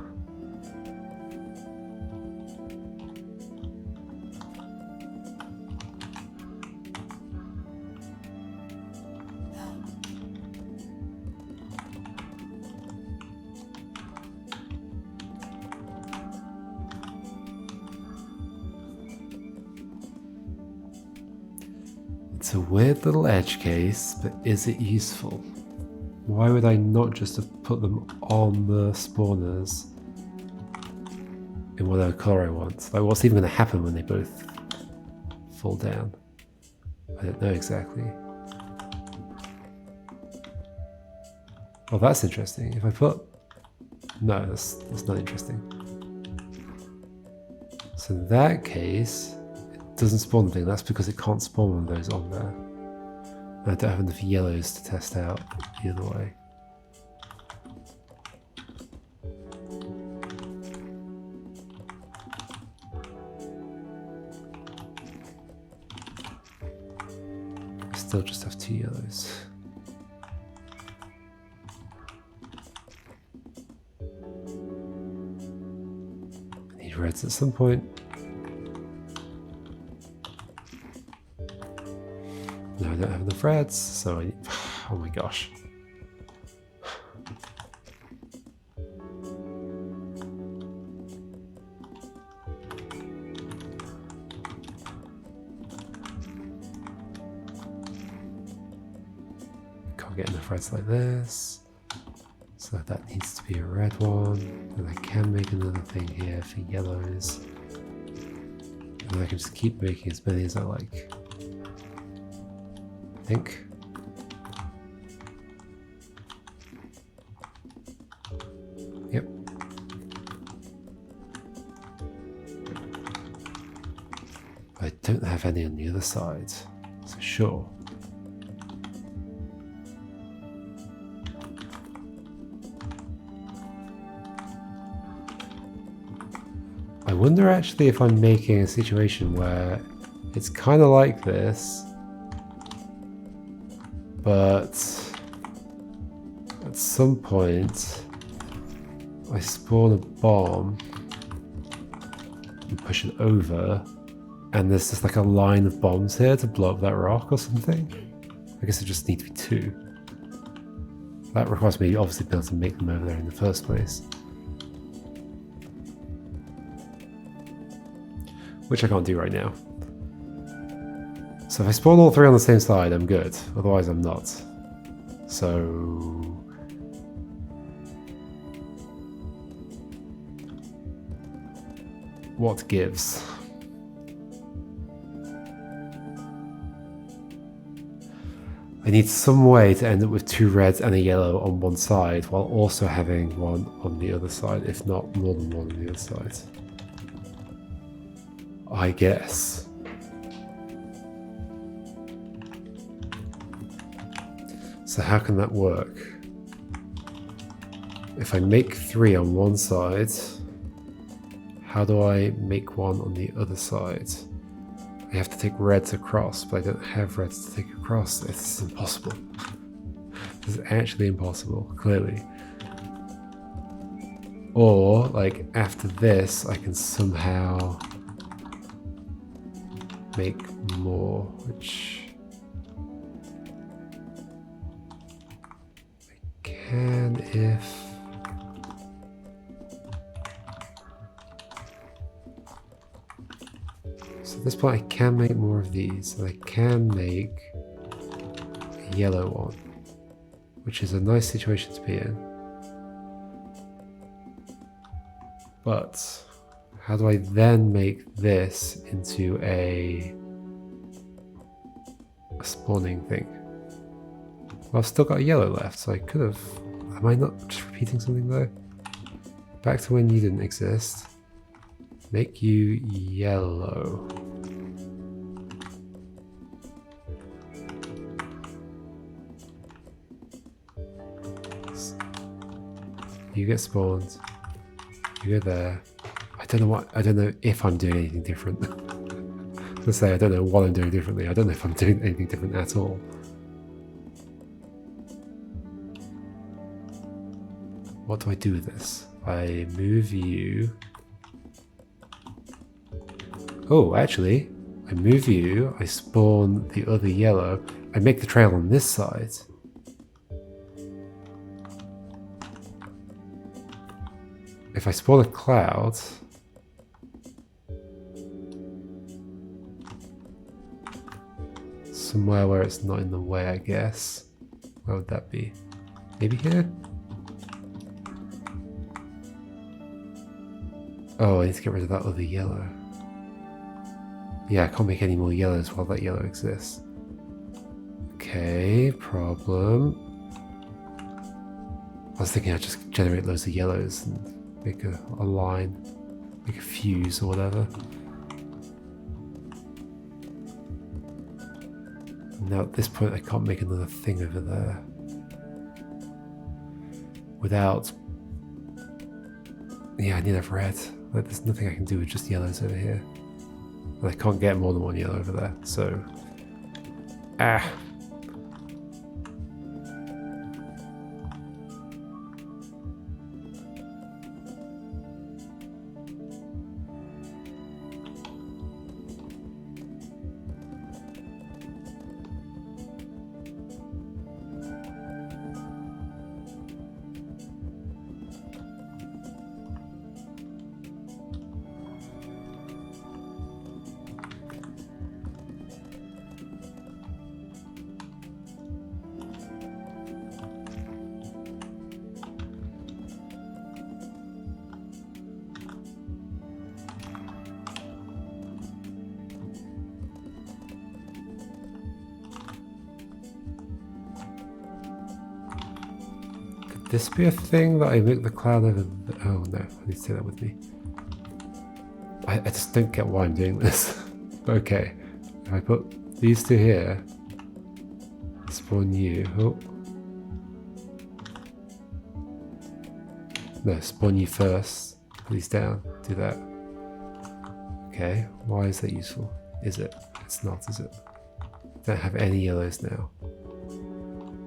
[SPEAKER 1] It's a weird little edge case, but is it useful? Why would I not just have put them on the spawners in whatever color I want? Like, what's even going to happen when they both fall down? I don't know exactly. Oh, that's interesting. If I put... No, that's not interesting. So in that case... doesn't spawn the thing, that's because it can't spawn one of those on there. I don't have enough yellows to test out the other way. I still just have 2 yellows. I need reds at some point. No, I don't have enough reds, so I... Oh my gosh. Can't get enough reds like this. So that needs to be a red one. And I can make another thing here for yellows. And I can just keep making as many as I like. I think. Yep. I don't have any on the other side, so sure. I wonder actually if I'm making a situation where it's kind of like this, but at some point I spawn a bomb and push it over, and there's just like a line of bombs here to blow up that rock or something. I guess it just needs to be 2. That requires me obviously being able to make them over there in the first place. Which I can't do right now. So if I spawn all 3 on the same side, I'm good. Otherwise, I'm not. So... what gives? I need some way to end up with 2 reds and a yellow on one side, while also having one on the other side, if not more than one on the other side. I guess. So how can that work? If I make 3 on one side, how do I make one on the other side? I have to take reds across, but I don't have reds to take across. It's impossible. This is actually impossible, clearly. Or, like, after this, I can somehow make more, which I can if... So at this point I can make more of these, and I can make a yellow one, which is a nice situation to be in. But how do I then make this into a spawning thing? Well, I've still got a yellow left, so I could have... Am I not just repeating something though? Back to when you didn't exist. Make you yellow. You get spawned. You go there. I don't know if I'm doing anything different. Let's say I don't know what I'm doing differently. I don't know if I'm doing anything different at all. What do I do with this? I move you. Oh, actually, I move you, I spawn the other yellow, I make the trail on this side. If I spawn a cloud, somewhere where it's not in the way, I guess. Where would that be? Maybe here? Oh, I need to get rid of that other yellow. Yeah, I can't make any more yellows while that yellow exists. Okay, problem. I was thinking I'd just generate loads of yellows and make a line, make a fuse or whatever. Now at this point I can't make another thing over there without... Yeah, I need a red. Like, there's nothing I can do with just yellows over here. And I can't get more than one yellow over there, so... Ah! This be a thing that I make the cloud over the... Oh no, I need to take that with me. I just don't get why I'm doing this. Okay, if I put these two here, spawn you. Oh. No, spawn you first. Put these down, do that. Okay, why is that useful? Is it? It's not, is it? Don't have any yellows now.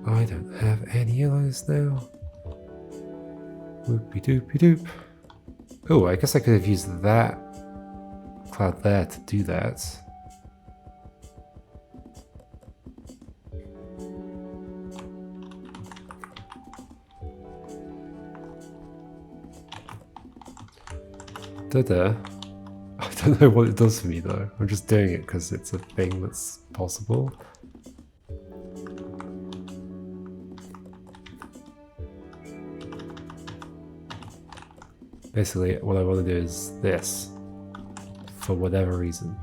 [SPEAKER 1] I don't have any yellows now. Whoopie doopie doop. Oh, I guess I could have used that cloud there to do that. Da-da. I don't know what it does for me though. I'm just doing it because it's a thing that's possible. Basically, what I want to do is this, for whatever reason.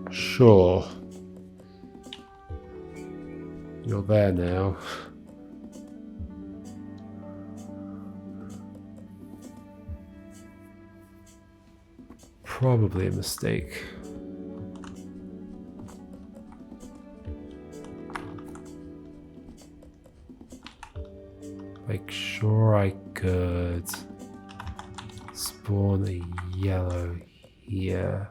[SPEAKER 1] Sure. You're there now. Probably a mistake. Make sure I could spawn a yellow here.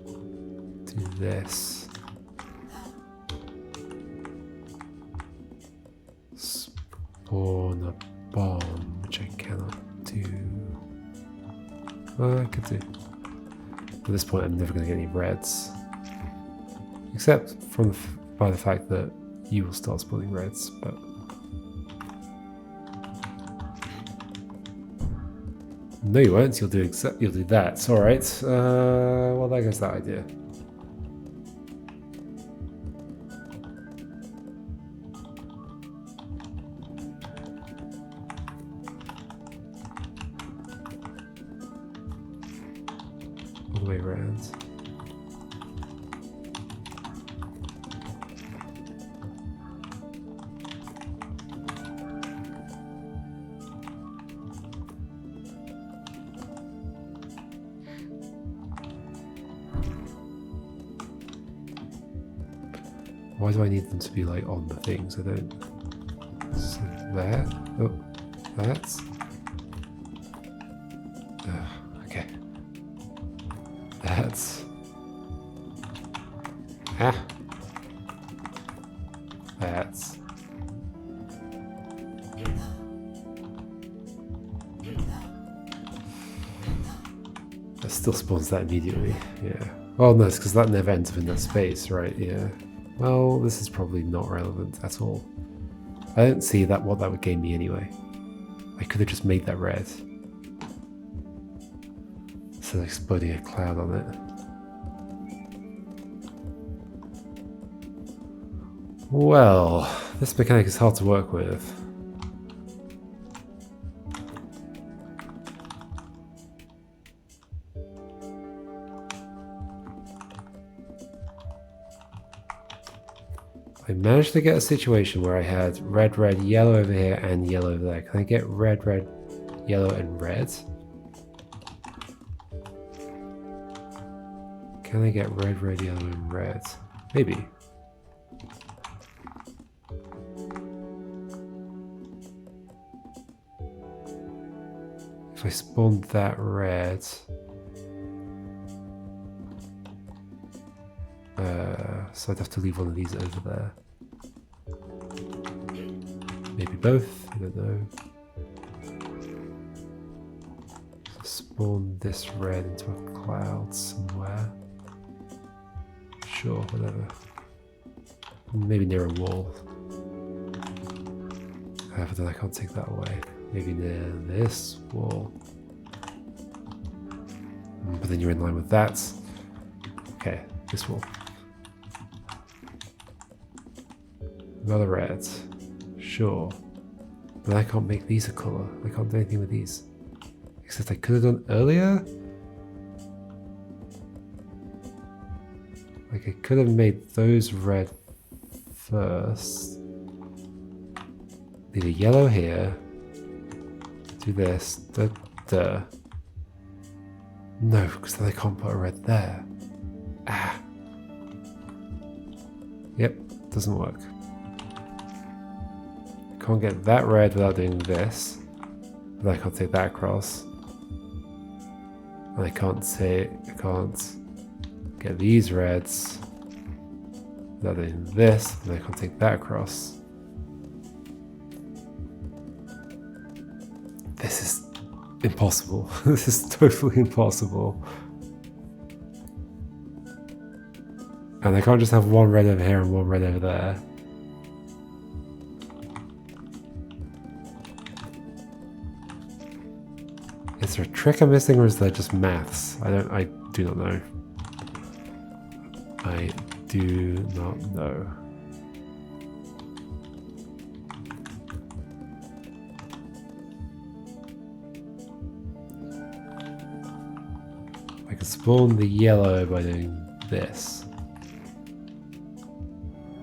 [SPEAKER 1] Do this. Spawn a bomb, which I cannot do. Well, I could do. At this point, I'm never going to get any reds. Except from by the fact that you will start spawning reds, but... No, you won't. You'll do that. It's all right. Well, there goes that idea. All the way around. Why do I need them to be like on the things? I don't. So that. Oh, that's. Okay. That's. Ah. That's. That still spawns that immediately. Yeah. Well, no, it's because that never ends up in that space, right? Yeah. Well, this is probably not relevant at all. I don't see that what that would gain me anyway. I could have just made that red. Instead of exploding a cloud on it. Well, this mechanic is hard to work with. I managed to get a situation where I had red, red, yellow over here and yellow over there. Can I get red, red, yellow and red? Can I get red, red, yellow, and red? Maybe. If I spawned that red... so I'd have to leave one of these over there. Maybe both, I don't know. So spawn this red into a cloud somewhere. Sure, whatever. Maybe near a wall. However, then I can't take that away. Maybe near this wall. But then you're in line with that. Okay, this wall. Another red. Sure. But I can't make these a colour. I can't do anything with these. Except I could have done earlier? Like I could have made those red first. Leave a yellow here. Do this. No, because then I can't put a red there. Ah. Yep, doesn't work. Can't get that red without doing this. But I can't take that across. And I can't get these reds without doing this, and I can't take that across. This is impossible. This is totally impossible. And I can't just have one red over here and one red over there. Is there a trick I'm missing, or is that just maths? I do not know. I do not know. I can spawn the yellow by doing this.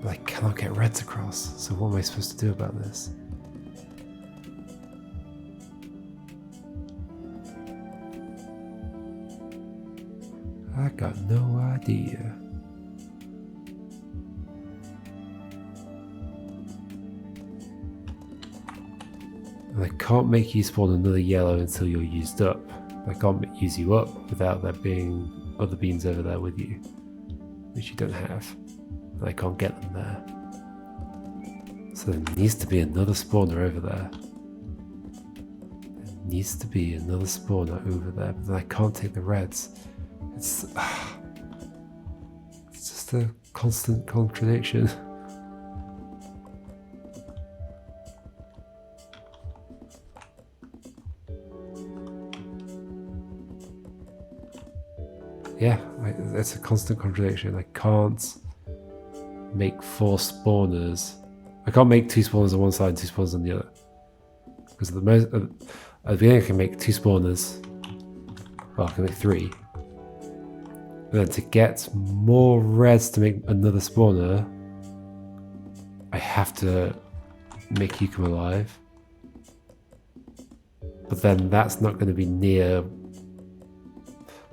[SPEAKER 1] But I cannot get reds across, so what am I supposed to do about this? I got no idea. And I can't make you spawn another yellow until you're used up. I can't use you up without there being other beans over there with you, which you don't have. And I can't get them there. So there needs to be another spawner over there. There needs to be another spawner over there, but then I can't take the reds. It's just a constant contradiction. Yeah, it's a constant contradiction. I can't make 4 spawners. I can't make 2 spawners on one side and 2 spawners on the other. Because at the beginning I can make 2 spawners. Well, I can make 3. And then to get more reds to make another spawner, I have to make you come alive. But then that's not going to be near...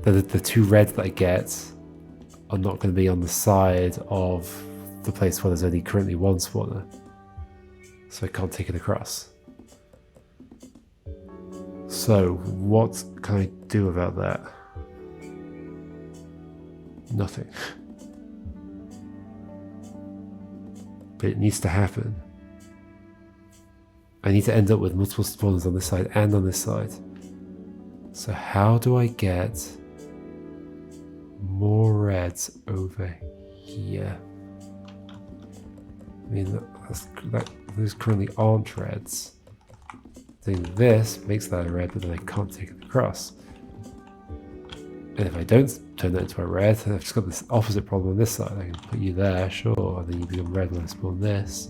[SPEAKER 1] The 2 reds that I get are not going to be on the side of the place where there's only currently 1 spawner. So I can't take it across. So what can I do about that? Nothing. But it needs to happen. I need to end up with multiple spawners on this side and on this side. So how do I get more reds over here? I mean, those currently aren't reds. Doing this makes that a red, but then I can't take it across. And if I don't turn that into a red, I've just got this opposite problem on this side. I can put you there, sure, and then you become red when I spawn this.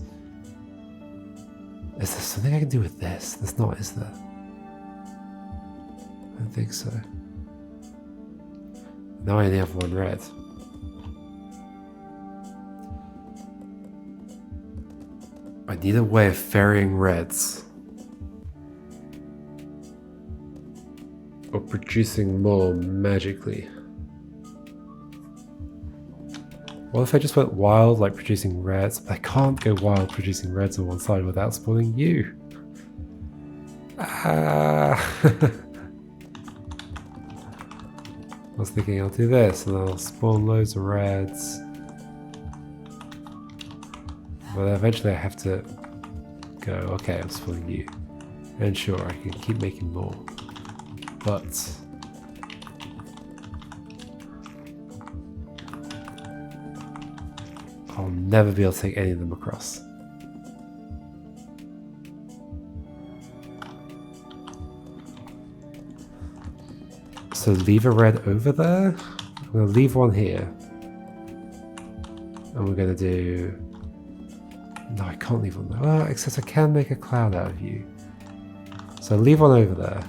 [SPEAKER 1] Is there something I can do with this? There's not, is there? I don't think so. Now I only have 1 red. I need a way of ferrying reds. Or producing more magically. What if I just went wild, like producing reds? But I can't go wild producing reds on one side without spawning you. Ah. I was thinking I'll do this and I'll spawn loads of reds. But eventually I have to go, okay, I'm spawning you. And sure, I can keep making more. But I'll never be able to take any of them across. So leave a red over there. I'm going to leave one here. And we're going to do... No, I can't leave one there. Well, except I can make a cloud out of you. So leave one over there.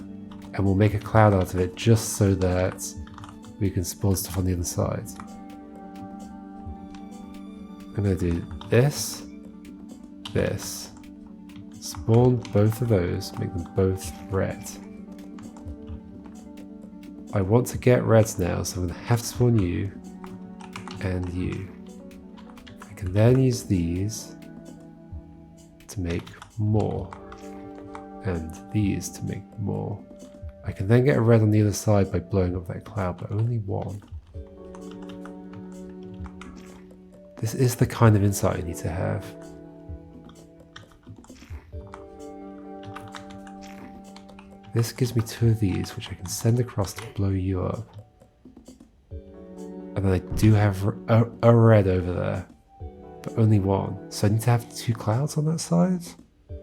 [SPEAKER 1] And we'll make a cloud out of it just so that we can spawn stuff on the other side. I'm going to do this, this. Spawn both of those, make them both red. I want to get reds now, so I'm going to have to spawn you and you. I can then use these to make more, and these to make more. I can then get a red on the other side by blowing up that cloud, but only one. This is the kind of insight I need to have. This gives me two of these, which I can send across to blow you up. And then I do have a red over there, but only one. So I need to have two clouds on that side. In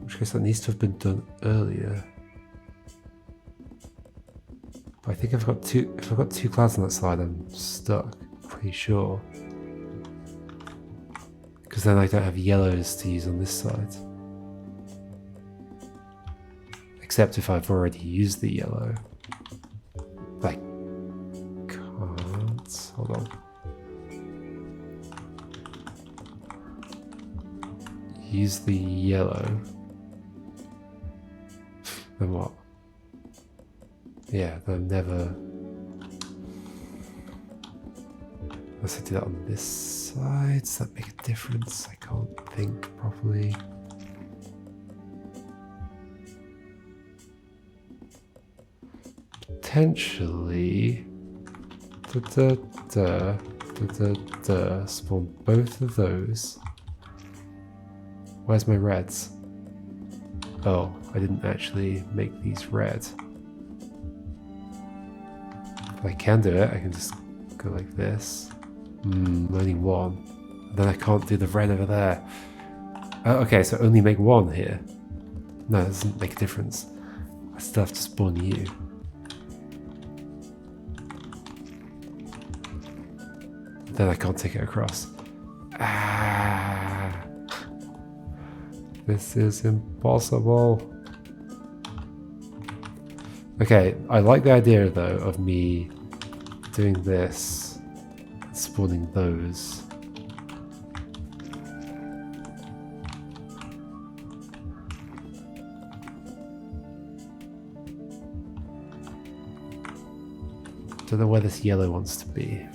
[SPEAKER 1] which case that needs to have been done earlier. But I think if I've got two clouds on that side, I'm stuck. Pretty sure. Because then I don't have yellows to use on this side. Except if I've already used the yellow. But I can't. Hold on. Use the yellow. Then what? Yeah, then never... Unless I do that on this side, does that make a difference? I can't think properly. Potentially... Spawn both of those. Where's my reds? Oh, I didn't actually make these red. If I can do it, I can just go like this. Only one. And then I can't do the red over there. Okay, so only make one here. No, it doesn't make a difference. I still have to spawn you. Then I can't take it across. Ah! This is impossible. Okay, I like the idea though of me doing this. Spawning those. Don't know where this yellow wants to be.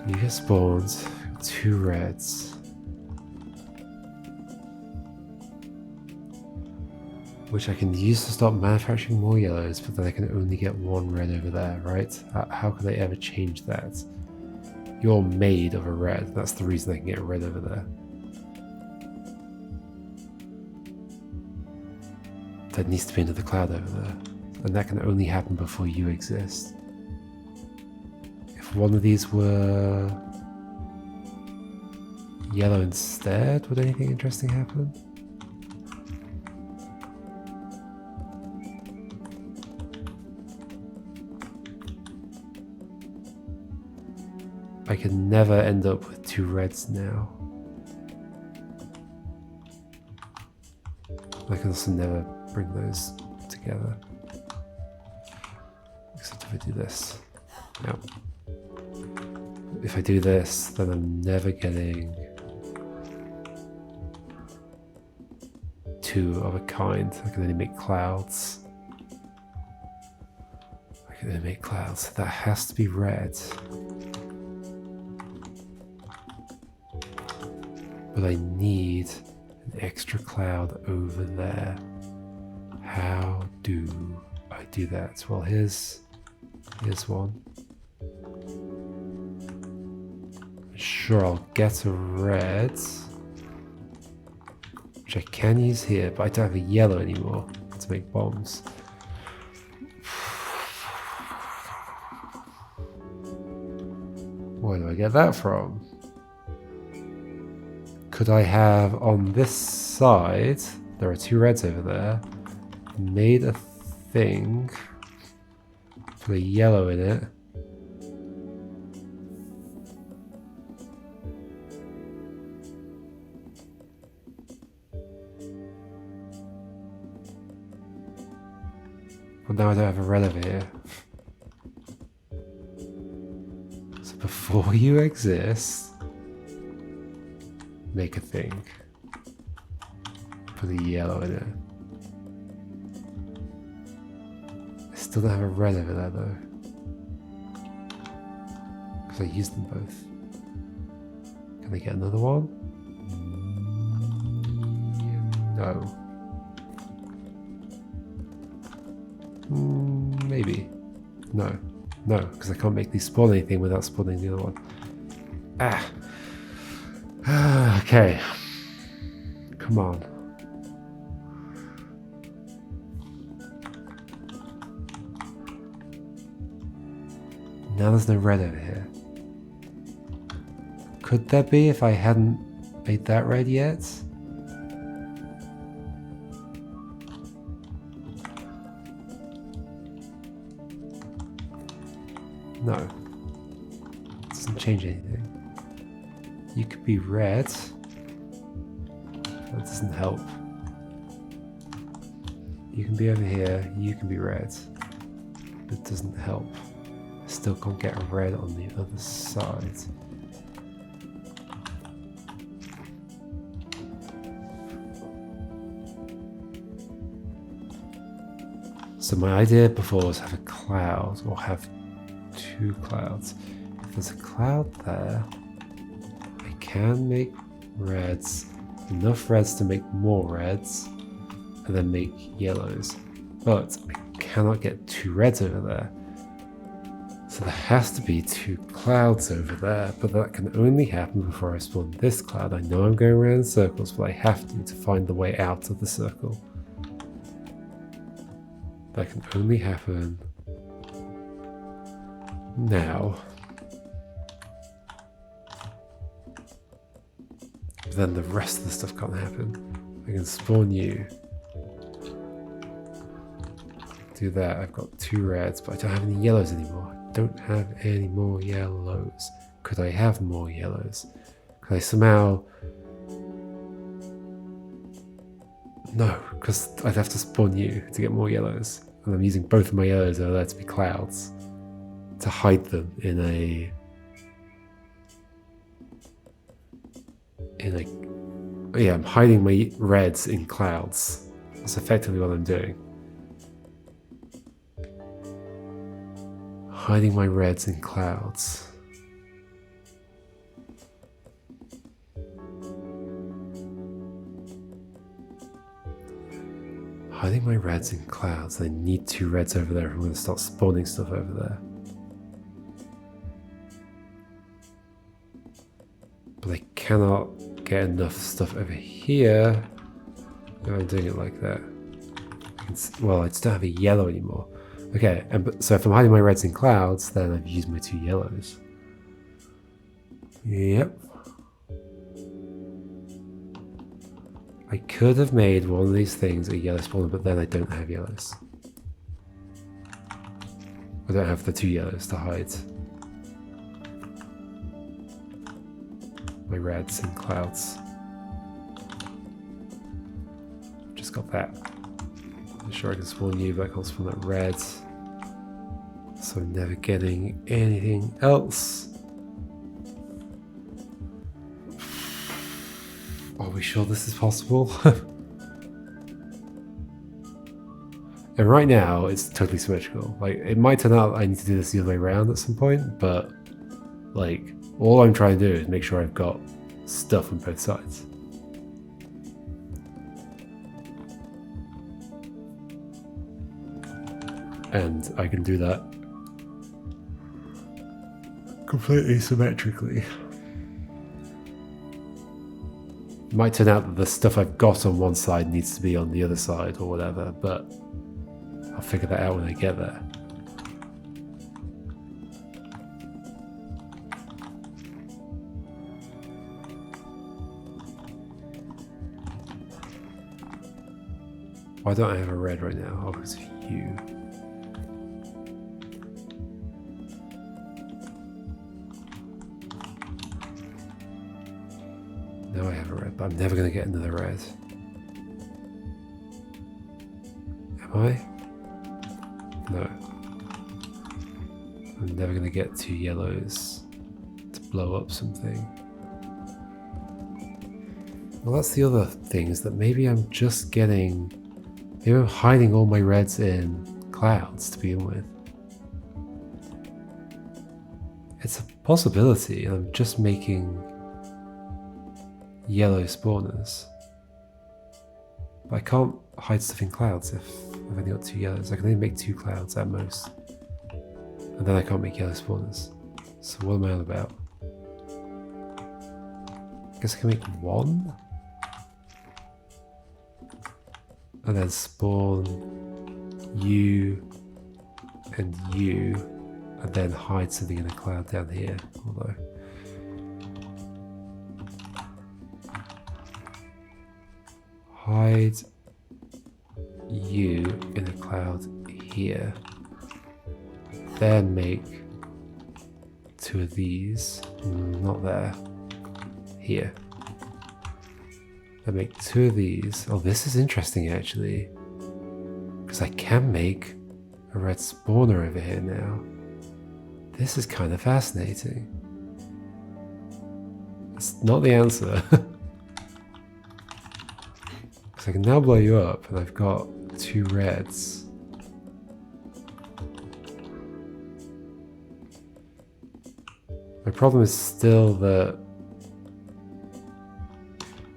[SPEAKER 1] You get spawned, two reds. Which I can use to start manufacturing more yellows, but then I can only get one red over there, right? How could I ever change that? You're made of a red, that's the reason I can get a red over there. There needs to be another cloud over there, and that can only happen before you exist. If one of these were yellow instead, would anything interesting happen? I can never end up with two reds now. I can also never bring those together. Except if I do this. No. If I do this, then I'm never getting two of a kind. I can only make clouds. I can animate clouds. That has to be red. But I need an extra cloud over there. How do I do that? Well, here's one. Sure, I'll get a red, which I can use here, but I don't have a yellow anymore to make bombs. Where do I get that from? Could I have on this side, there are two reds over there, made a thing, put a yellow in it. But now I don't have a red over here. So before you exist, make a thing. Put a yellow in it. I still don't have a red over there though. Because I used them both. Can I get another one? No. Maybe. No. No, because I can't make these spawn anything without spawning the other one. Okay. Come on. Now there's no red over here. Could there be if I hadn't made that red yet? No. It doesn't change anything. You could be red. That doesn't help. You can be over here, you can be red. But it doesn't help. I still can't get a red on the other side. So my idea before was have a cloud, or have two clouds. If there's a cloud there, I can make reds, enough reds to make more reds, and then make yellows. But I cannot get two reds over there. So there has to be two clouds over there, but that can only happen before I spawn this cloud. I know I'm going around in circles, but I have to find the way out of the circle. That can only happen now. But then the rest of the stuff can't happen. I can spawn you. Do that. I've got two reds, but I don't have any yellows anymore. I don't have any more yellows. Could I have more yellows? Could I somehow... No, because I'd have to spawn you to get more yellows. And I'm using both of my yellows over there to be clouds. To hide them in a... Yeah, I'm hiding my reds in clouds. That's effectively what I'm doing. Hiding my reds in clouds. Hiding my reds in clouds. I need two reds over there if I'm going to start spawning stuff over there. But I cannot get enough stuff over here if I'm doing it like that. Well, I just don't have a yellow anymore. Okay, so if I'm hiding my reds in clouds, then I've used my two yellows. Yep. I could have made one of these things a yellow spawner, but then I don't have yellows. I don't have the two yellows to hide my reds in clouds. Just got that. I'm sure I can spawn you, but I can't spawn that red. So I'm never getting anything else. Are we sure this is possible? And right now, it's totally symmetrical. Like, it might turn out I need to do this the other way around at some point, but like, all I'm trying to do is make sure I've got stuff on both sides. And I can do that completely symmetrically. It might turn out that the stuff I've got on one side needs to be on the other side or whatever, but I'll figure that out when I get there. Why don't I have a red right now? Oh, because of you. Now I have a red, but I'm never going to get another red. Am I? No. I'm never going to get 2 yellows to blow up something. Well, that's the other thing, is that maybe I'm just getting... Maybe I'm hiding all my reds in clouds to begin with. It's a possibility, and I'm just making yellow spawners. But I can't hide stuff in clouds if I've only got 2 yellows. I can only make 2 clouds at most. And then I can't make yellow spawners. So what am I on about? I guess I can make 1? And then spawn you and you, and then hide something in a cloud down here. Although hide you in a cloud here, then make 2 of these, not there, here. I make 2 of these. Oh, this is interesting actually, because I can make a red spawner over here now. This is kind of fascinating. It's not the answer. Because I can now blow you up, and I've got 2 reds. My problem is still that,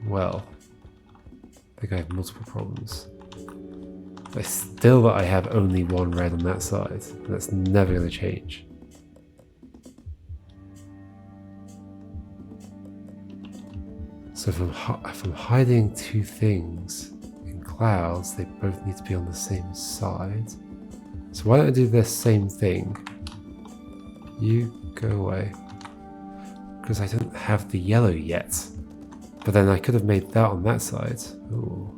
[SPEAKER 1] well, I think I have multiple problems. It's still that I have only 1 red on that side, and that's never going to change. So if I'm hiding 2 things in clouds, they both need to be on the same side. So why don't I do this same thing? You go away. Because I don't have the yellow yet. But then I could have made that on that side. Ooh.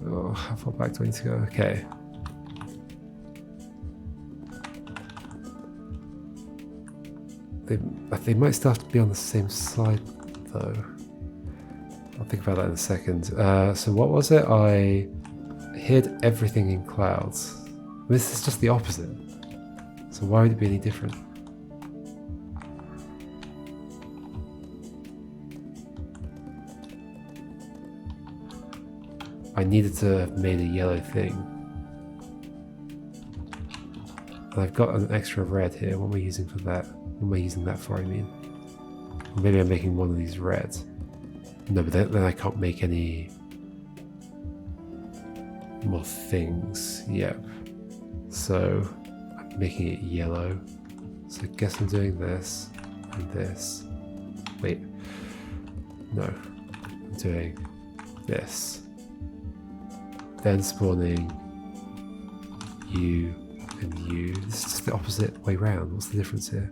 [SPEAKER 1] Oh, how far back do I need to go? Okay. They might still have to be on the same side, though. I'll think about that in a second. So what was it? I hid everything in clouds. This is just the opposite. So why would it be any different? I needed to have made a yellow thing. And I've got an extra red here. What am I using for that? What am I using that for, I mean? Or maybe I'm making one of these reds. No, but then I can't make any more things. Yep. So I'm making it yellow. So I guess I'm doing this and this. Wait. No. I'm doing this. Then spawning you and you. This is just the opposite way round. What's the difference here?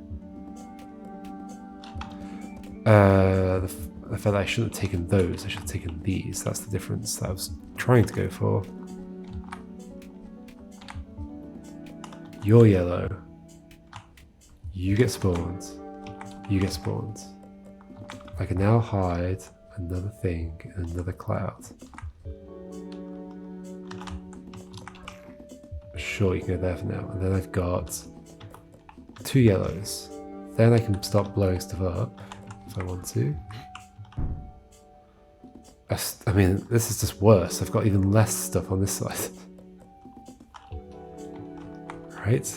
[SPEAKER 1] The fact that I shouldn't have taken those, I should have taken these. That's the difference that I was trying to go for. You're yellow. You get spawned. You get spawned. I can now hide another thing in another cloud. Sure, you can go there for now. And then I've got 2 yellows. Then I can start blowing stuff up if I want to. mean, this is just worse. I've got even less stuff on this side. Right?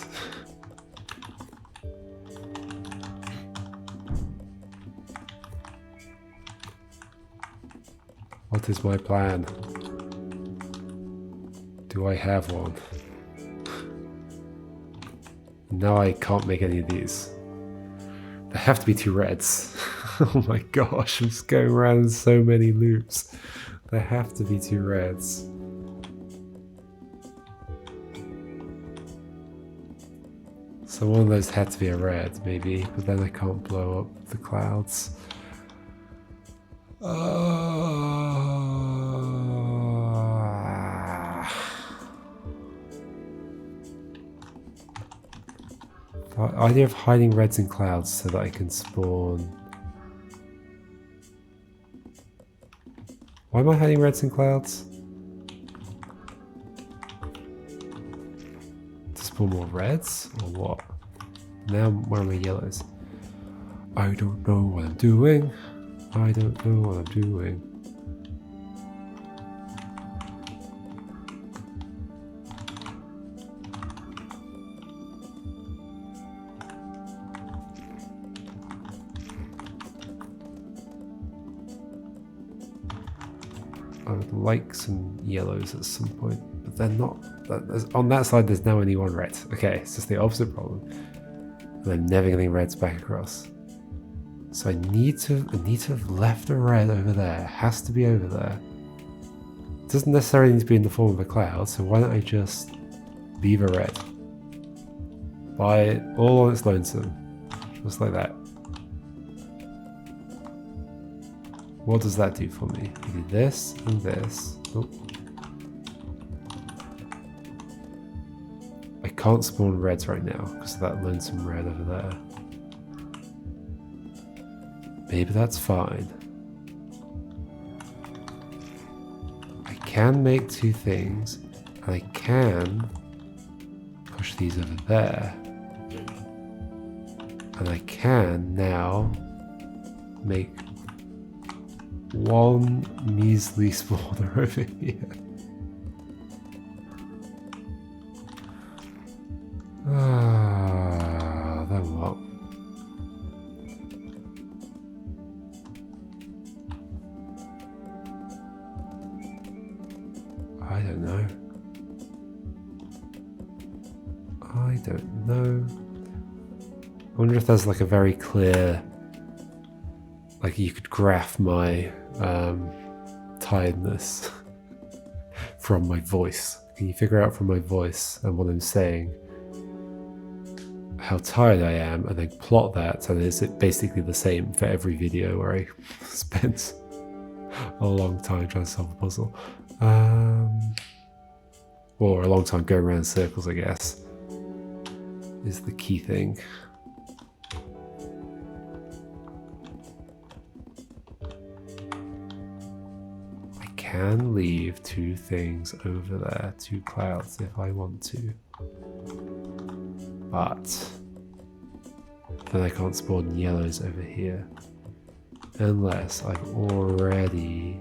[SPEAKER 1] What is my plan? Do I have one? Now I can't make any of these. There have to be 2 reds. Oh my gosh, I'm just going around in so many loops. There have to be 2 reds. So one of those had to be a red, maybe, but then I can't blow up the clouds. The idea of hiding reds in clouds so that I can spawn. Why am I hiding reds in clouds? To spawn more reds or what? Now where are my yellows? I don't know what I'm doing. I don't know what I'm doing. I would like some yellows at some point, but they're not. On that side, there's now only 1 red. Okay, it's just the opposite problem. And I'm never getting reds back across. So I need to have left a red over there. It has to be over there. It doesn't necessarily need to be in the form of a cloud, so why don't I just leave a red? Buy it all on its lonesome. Just like that. What does that do for me? I do this and this. Oh. I can't spawn reds right now because of that lonesome red over there. Maybe that's fine. I can make 2 things, and I can push these over there. And I can now make 1 measly spawner over here. Then what? I don't know. I don't know. I wonder if there's like a very clear, like you could graph my tiredness from my voice. Can you figure out from my voice and what I'm saying how tired I am, and then plot that, and is it basically the same for every video where I spent a long time trying to solve a puzzle? Or a long time going around in circles, I guess, is the key thing. I can leave 2 things over there, 2 clouds if I want to. But then I can't spawn yellows over here. Unless I've already...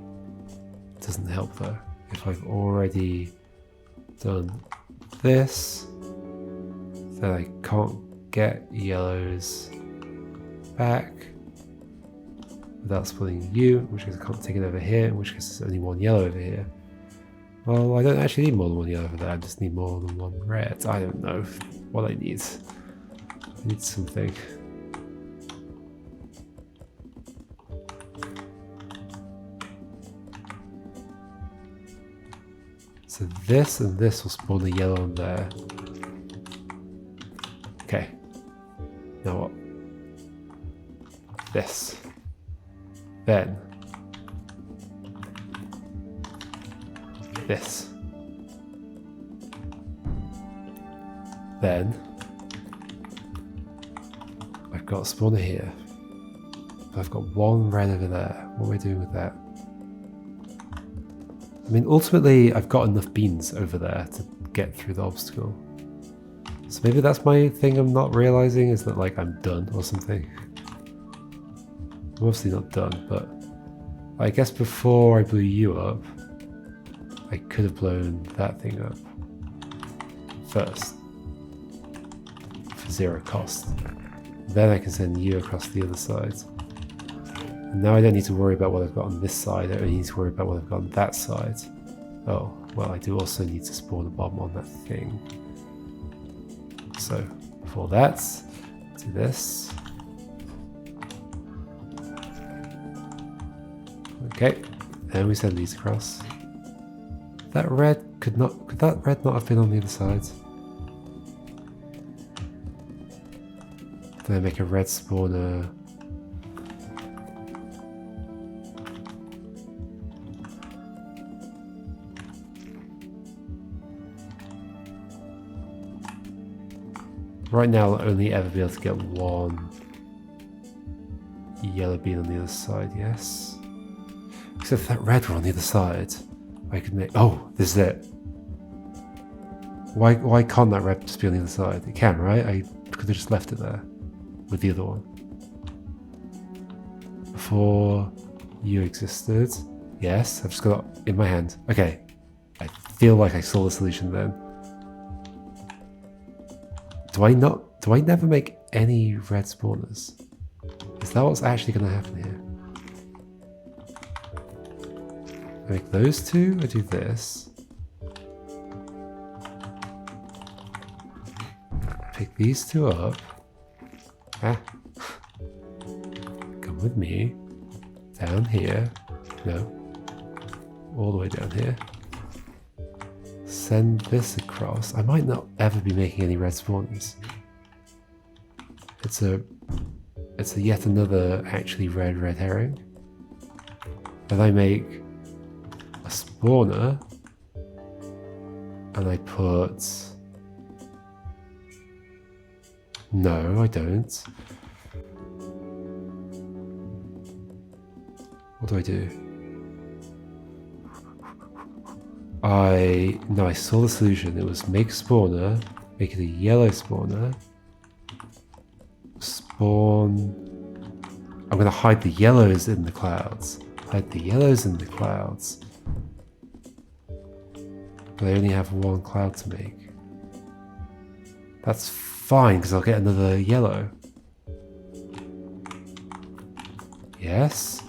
[SPEAKER 1] It doesn't help though. If I've already done this, then I can't get yellows back without splitting you, in which case I can't take it over here, in which case there's only 1 yellow over here. Well, I don't actually need more than 1 yellow over there, I just need more than 1 red. I don't know what I need. I need something. So this and this will spawn a yellow on there. Okay. Now what? This. Then. This. Then. I've got a spawner here. But I've got 1 red over there. What am I doing with that? I mean, ultimately, I've got enough beans over there to get through the obstacle. So maybe that's my thing I'm not realizing, is that like I'm done or something. I'm obviously not done, but I guess before I blew you up, I could have blown that thing up first for 0 cost. Then I can send you across the other side. And now I don't need to worry about what I've got on this side, I only need to worry about what I've got on that side. Oh, well, I do also need to spawn a bomb on that thing. So, before that, do this. Okay, and we send these across. That red could that red not have been on the other side? Then I make a red spawner. Right now I'll only ever be able to get one yellow bean on the other side, yes. Except if that red were on the other side, I could make... Oh, this is it. Why can't that red just be on the other side? It can, right? I could have just left it there with the other one. Before you existed. Yes, I've just got it in my hand. Okay. I feel like I saw the solution then. Do I never make any red spawners? Is that what's actually going to happen here? I make those two, I do this. Pick these two up. Ah. Come with me. Down here. No. All the way down here. Send this across. I might not ever be making any red spawners. It's a yet another actually red herring. Then I make a spawner and I put... No, I don't. What do I do? I saw the solution. It was make a spawner, make it a yellow spawner, spawn... I'm gonna hide the yellows in the clouds. Hide the yellows in the clouds. But I only have one cloud to make. That's fine, because I'll get another yellow. Yes.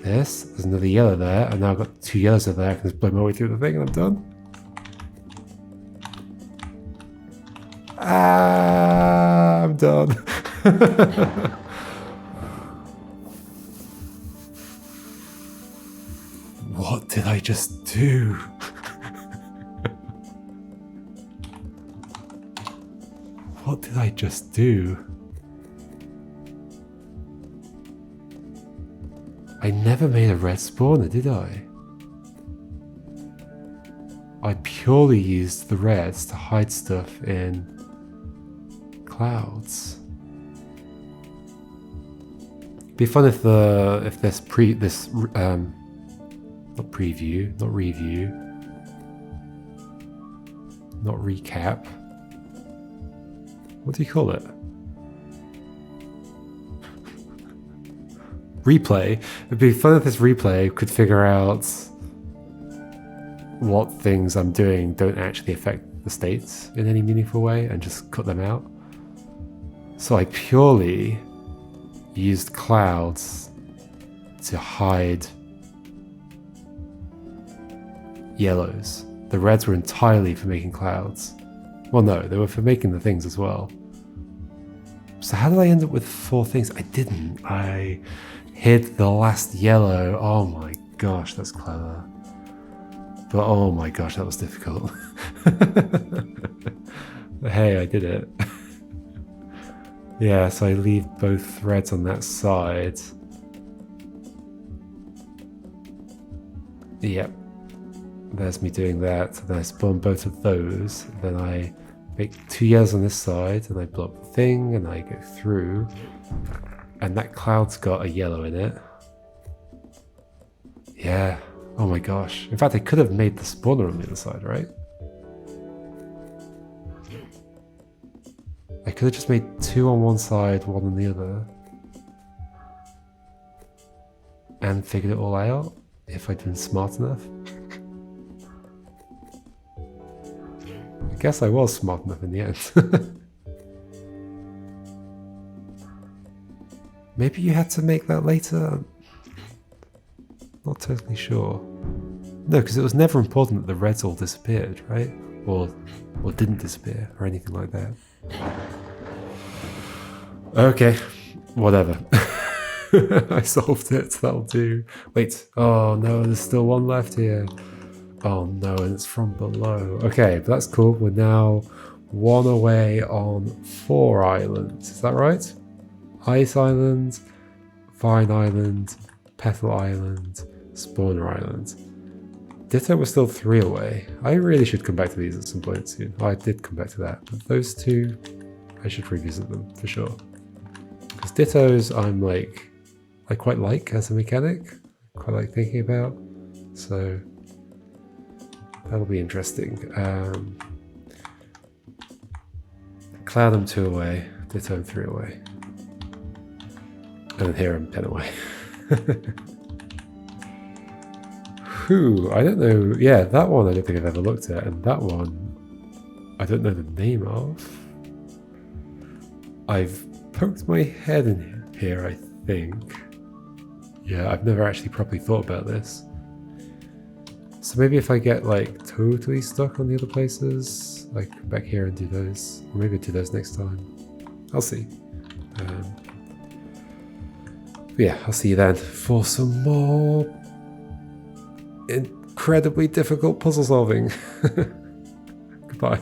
[SPEAKER 1] This. There's another yellow there, and now I've got 2 yellows over there. I can just blow my way through the thing and I'm done. Ah, I'm done. What did I just do? What did I just do? I never made a red spawner, did I? I purely used the reds to hide stuff in clouds. It'd be fun if this not preview, not review, not recap. What do you call it? Replay. It'd be fun if this replay could figure out what things I'm doing don't actually affect the states in any meaningful way and just cut them out. So I purely used clouds to hide yellows. The reds were entirely for making clouds. Well, no, they were for making the things as well. So how did I end up with 4 things? I didn't. I hid the last yellow. Oh my gosh, that's clever. But oh my gosh, that was difficult. But hey, I did it. Yeah, so I leave both threads on that side. Yep. There's me doing that. Then I spawn both of those. Then I make 2 yellows on this side, and I blow up the thing, and I go through. And that cloud's got a yellow in it. Yeah. Oh my gosh. In fact, I could have made the spawner on the other side, right? I could have just made 2 on one side, 1 on the other. and figured it all out if I'd been smart enough. I guess I was smart enough in the end. Maybe you had to make that later? Not totally sure. No, because it was never important that the reds all disappeared, right? Or didn't disappear, or anything like that. Okay, whatever. I solved it, that'll do. Wait, oh no, there's still one left here. Oh no, and it's from below. Okay, but that's cool. We're now 1 away on 4 islands. Is that right? Ice Island, Vine Island, Petal Island, Spawner Island. Ditto was still 3 away. I really should come back to these at some point soon. I did come back to that, but those 2, I should revisit them for sure. Because Dittos, I quite like as a mechanic. Quite like thinking about. So that'll be interesting. Cloud I'm 2 away, Ditto I'm 3 away. And here I'm 10 away. Whew, I don't know. Yeah, that one I don't think I've ever looked at, and that one I don't know the name of. I've poked my head in here, I think. Yeah, I've never actually properly thought about this. So maybe if I get like totally stuck on the other places, I come back here and do those. Or maybe do those next time. I'll see. But yeah, I'll see you then for some more incredibly difficult puzzle solving. Goodbye.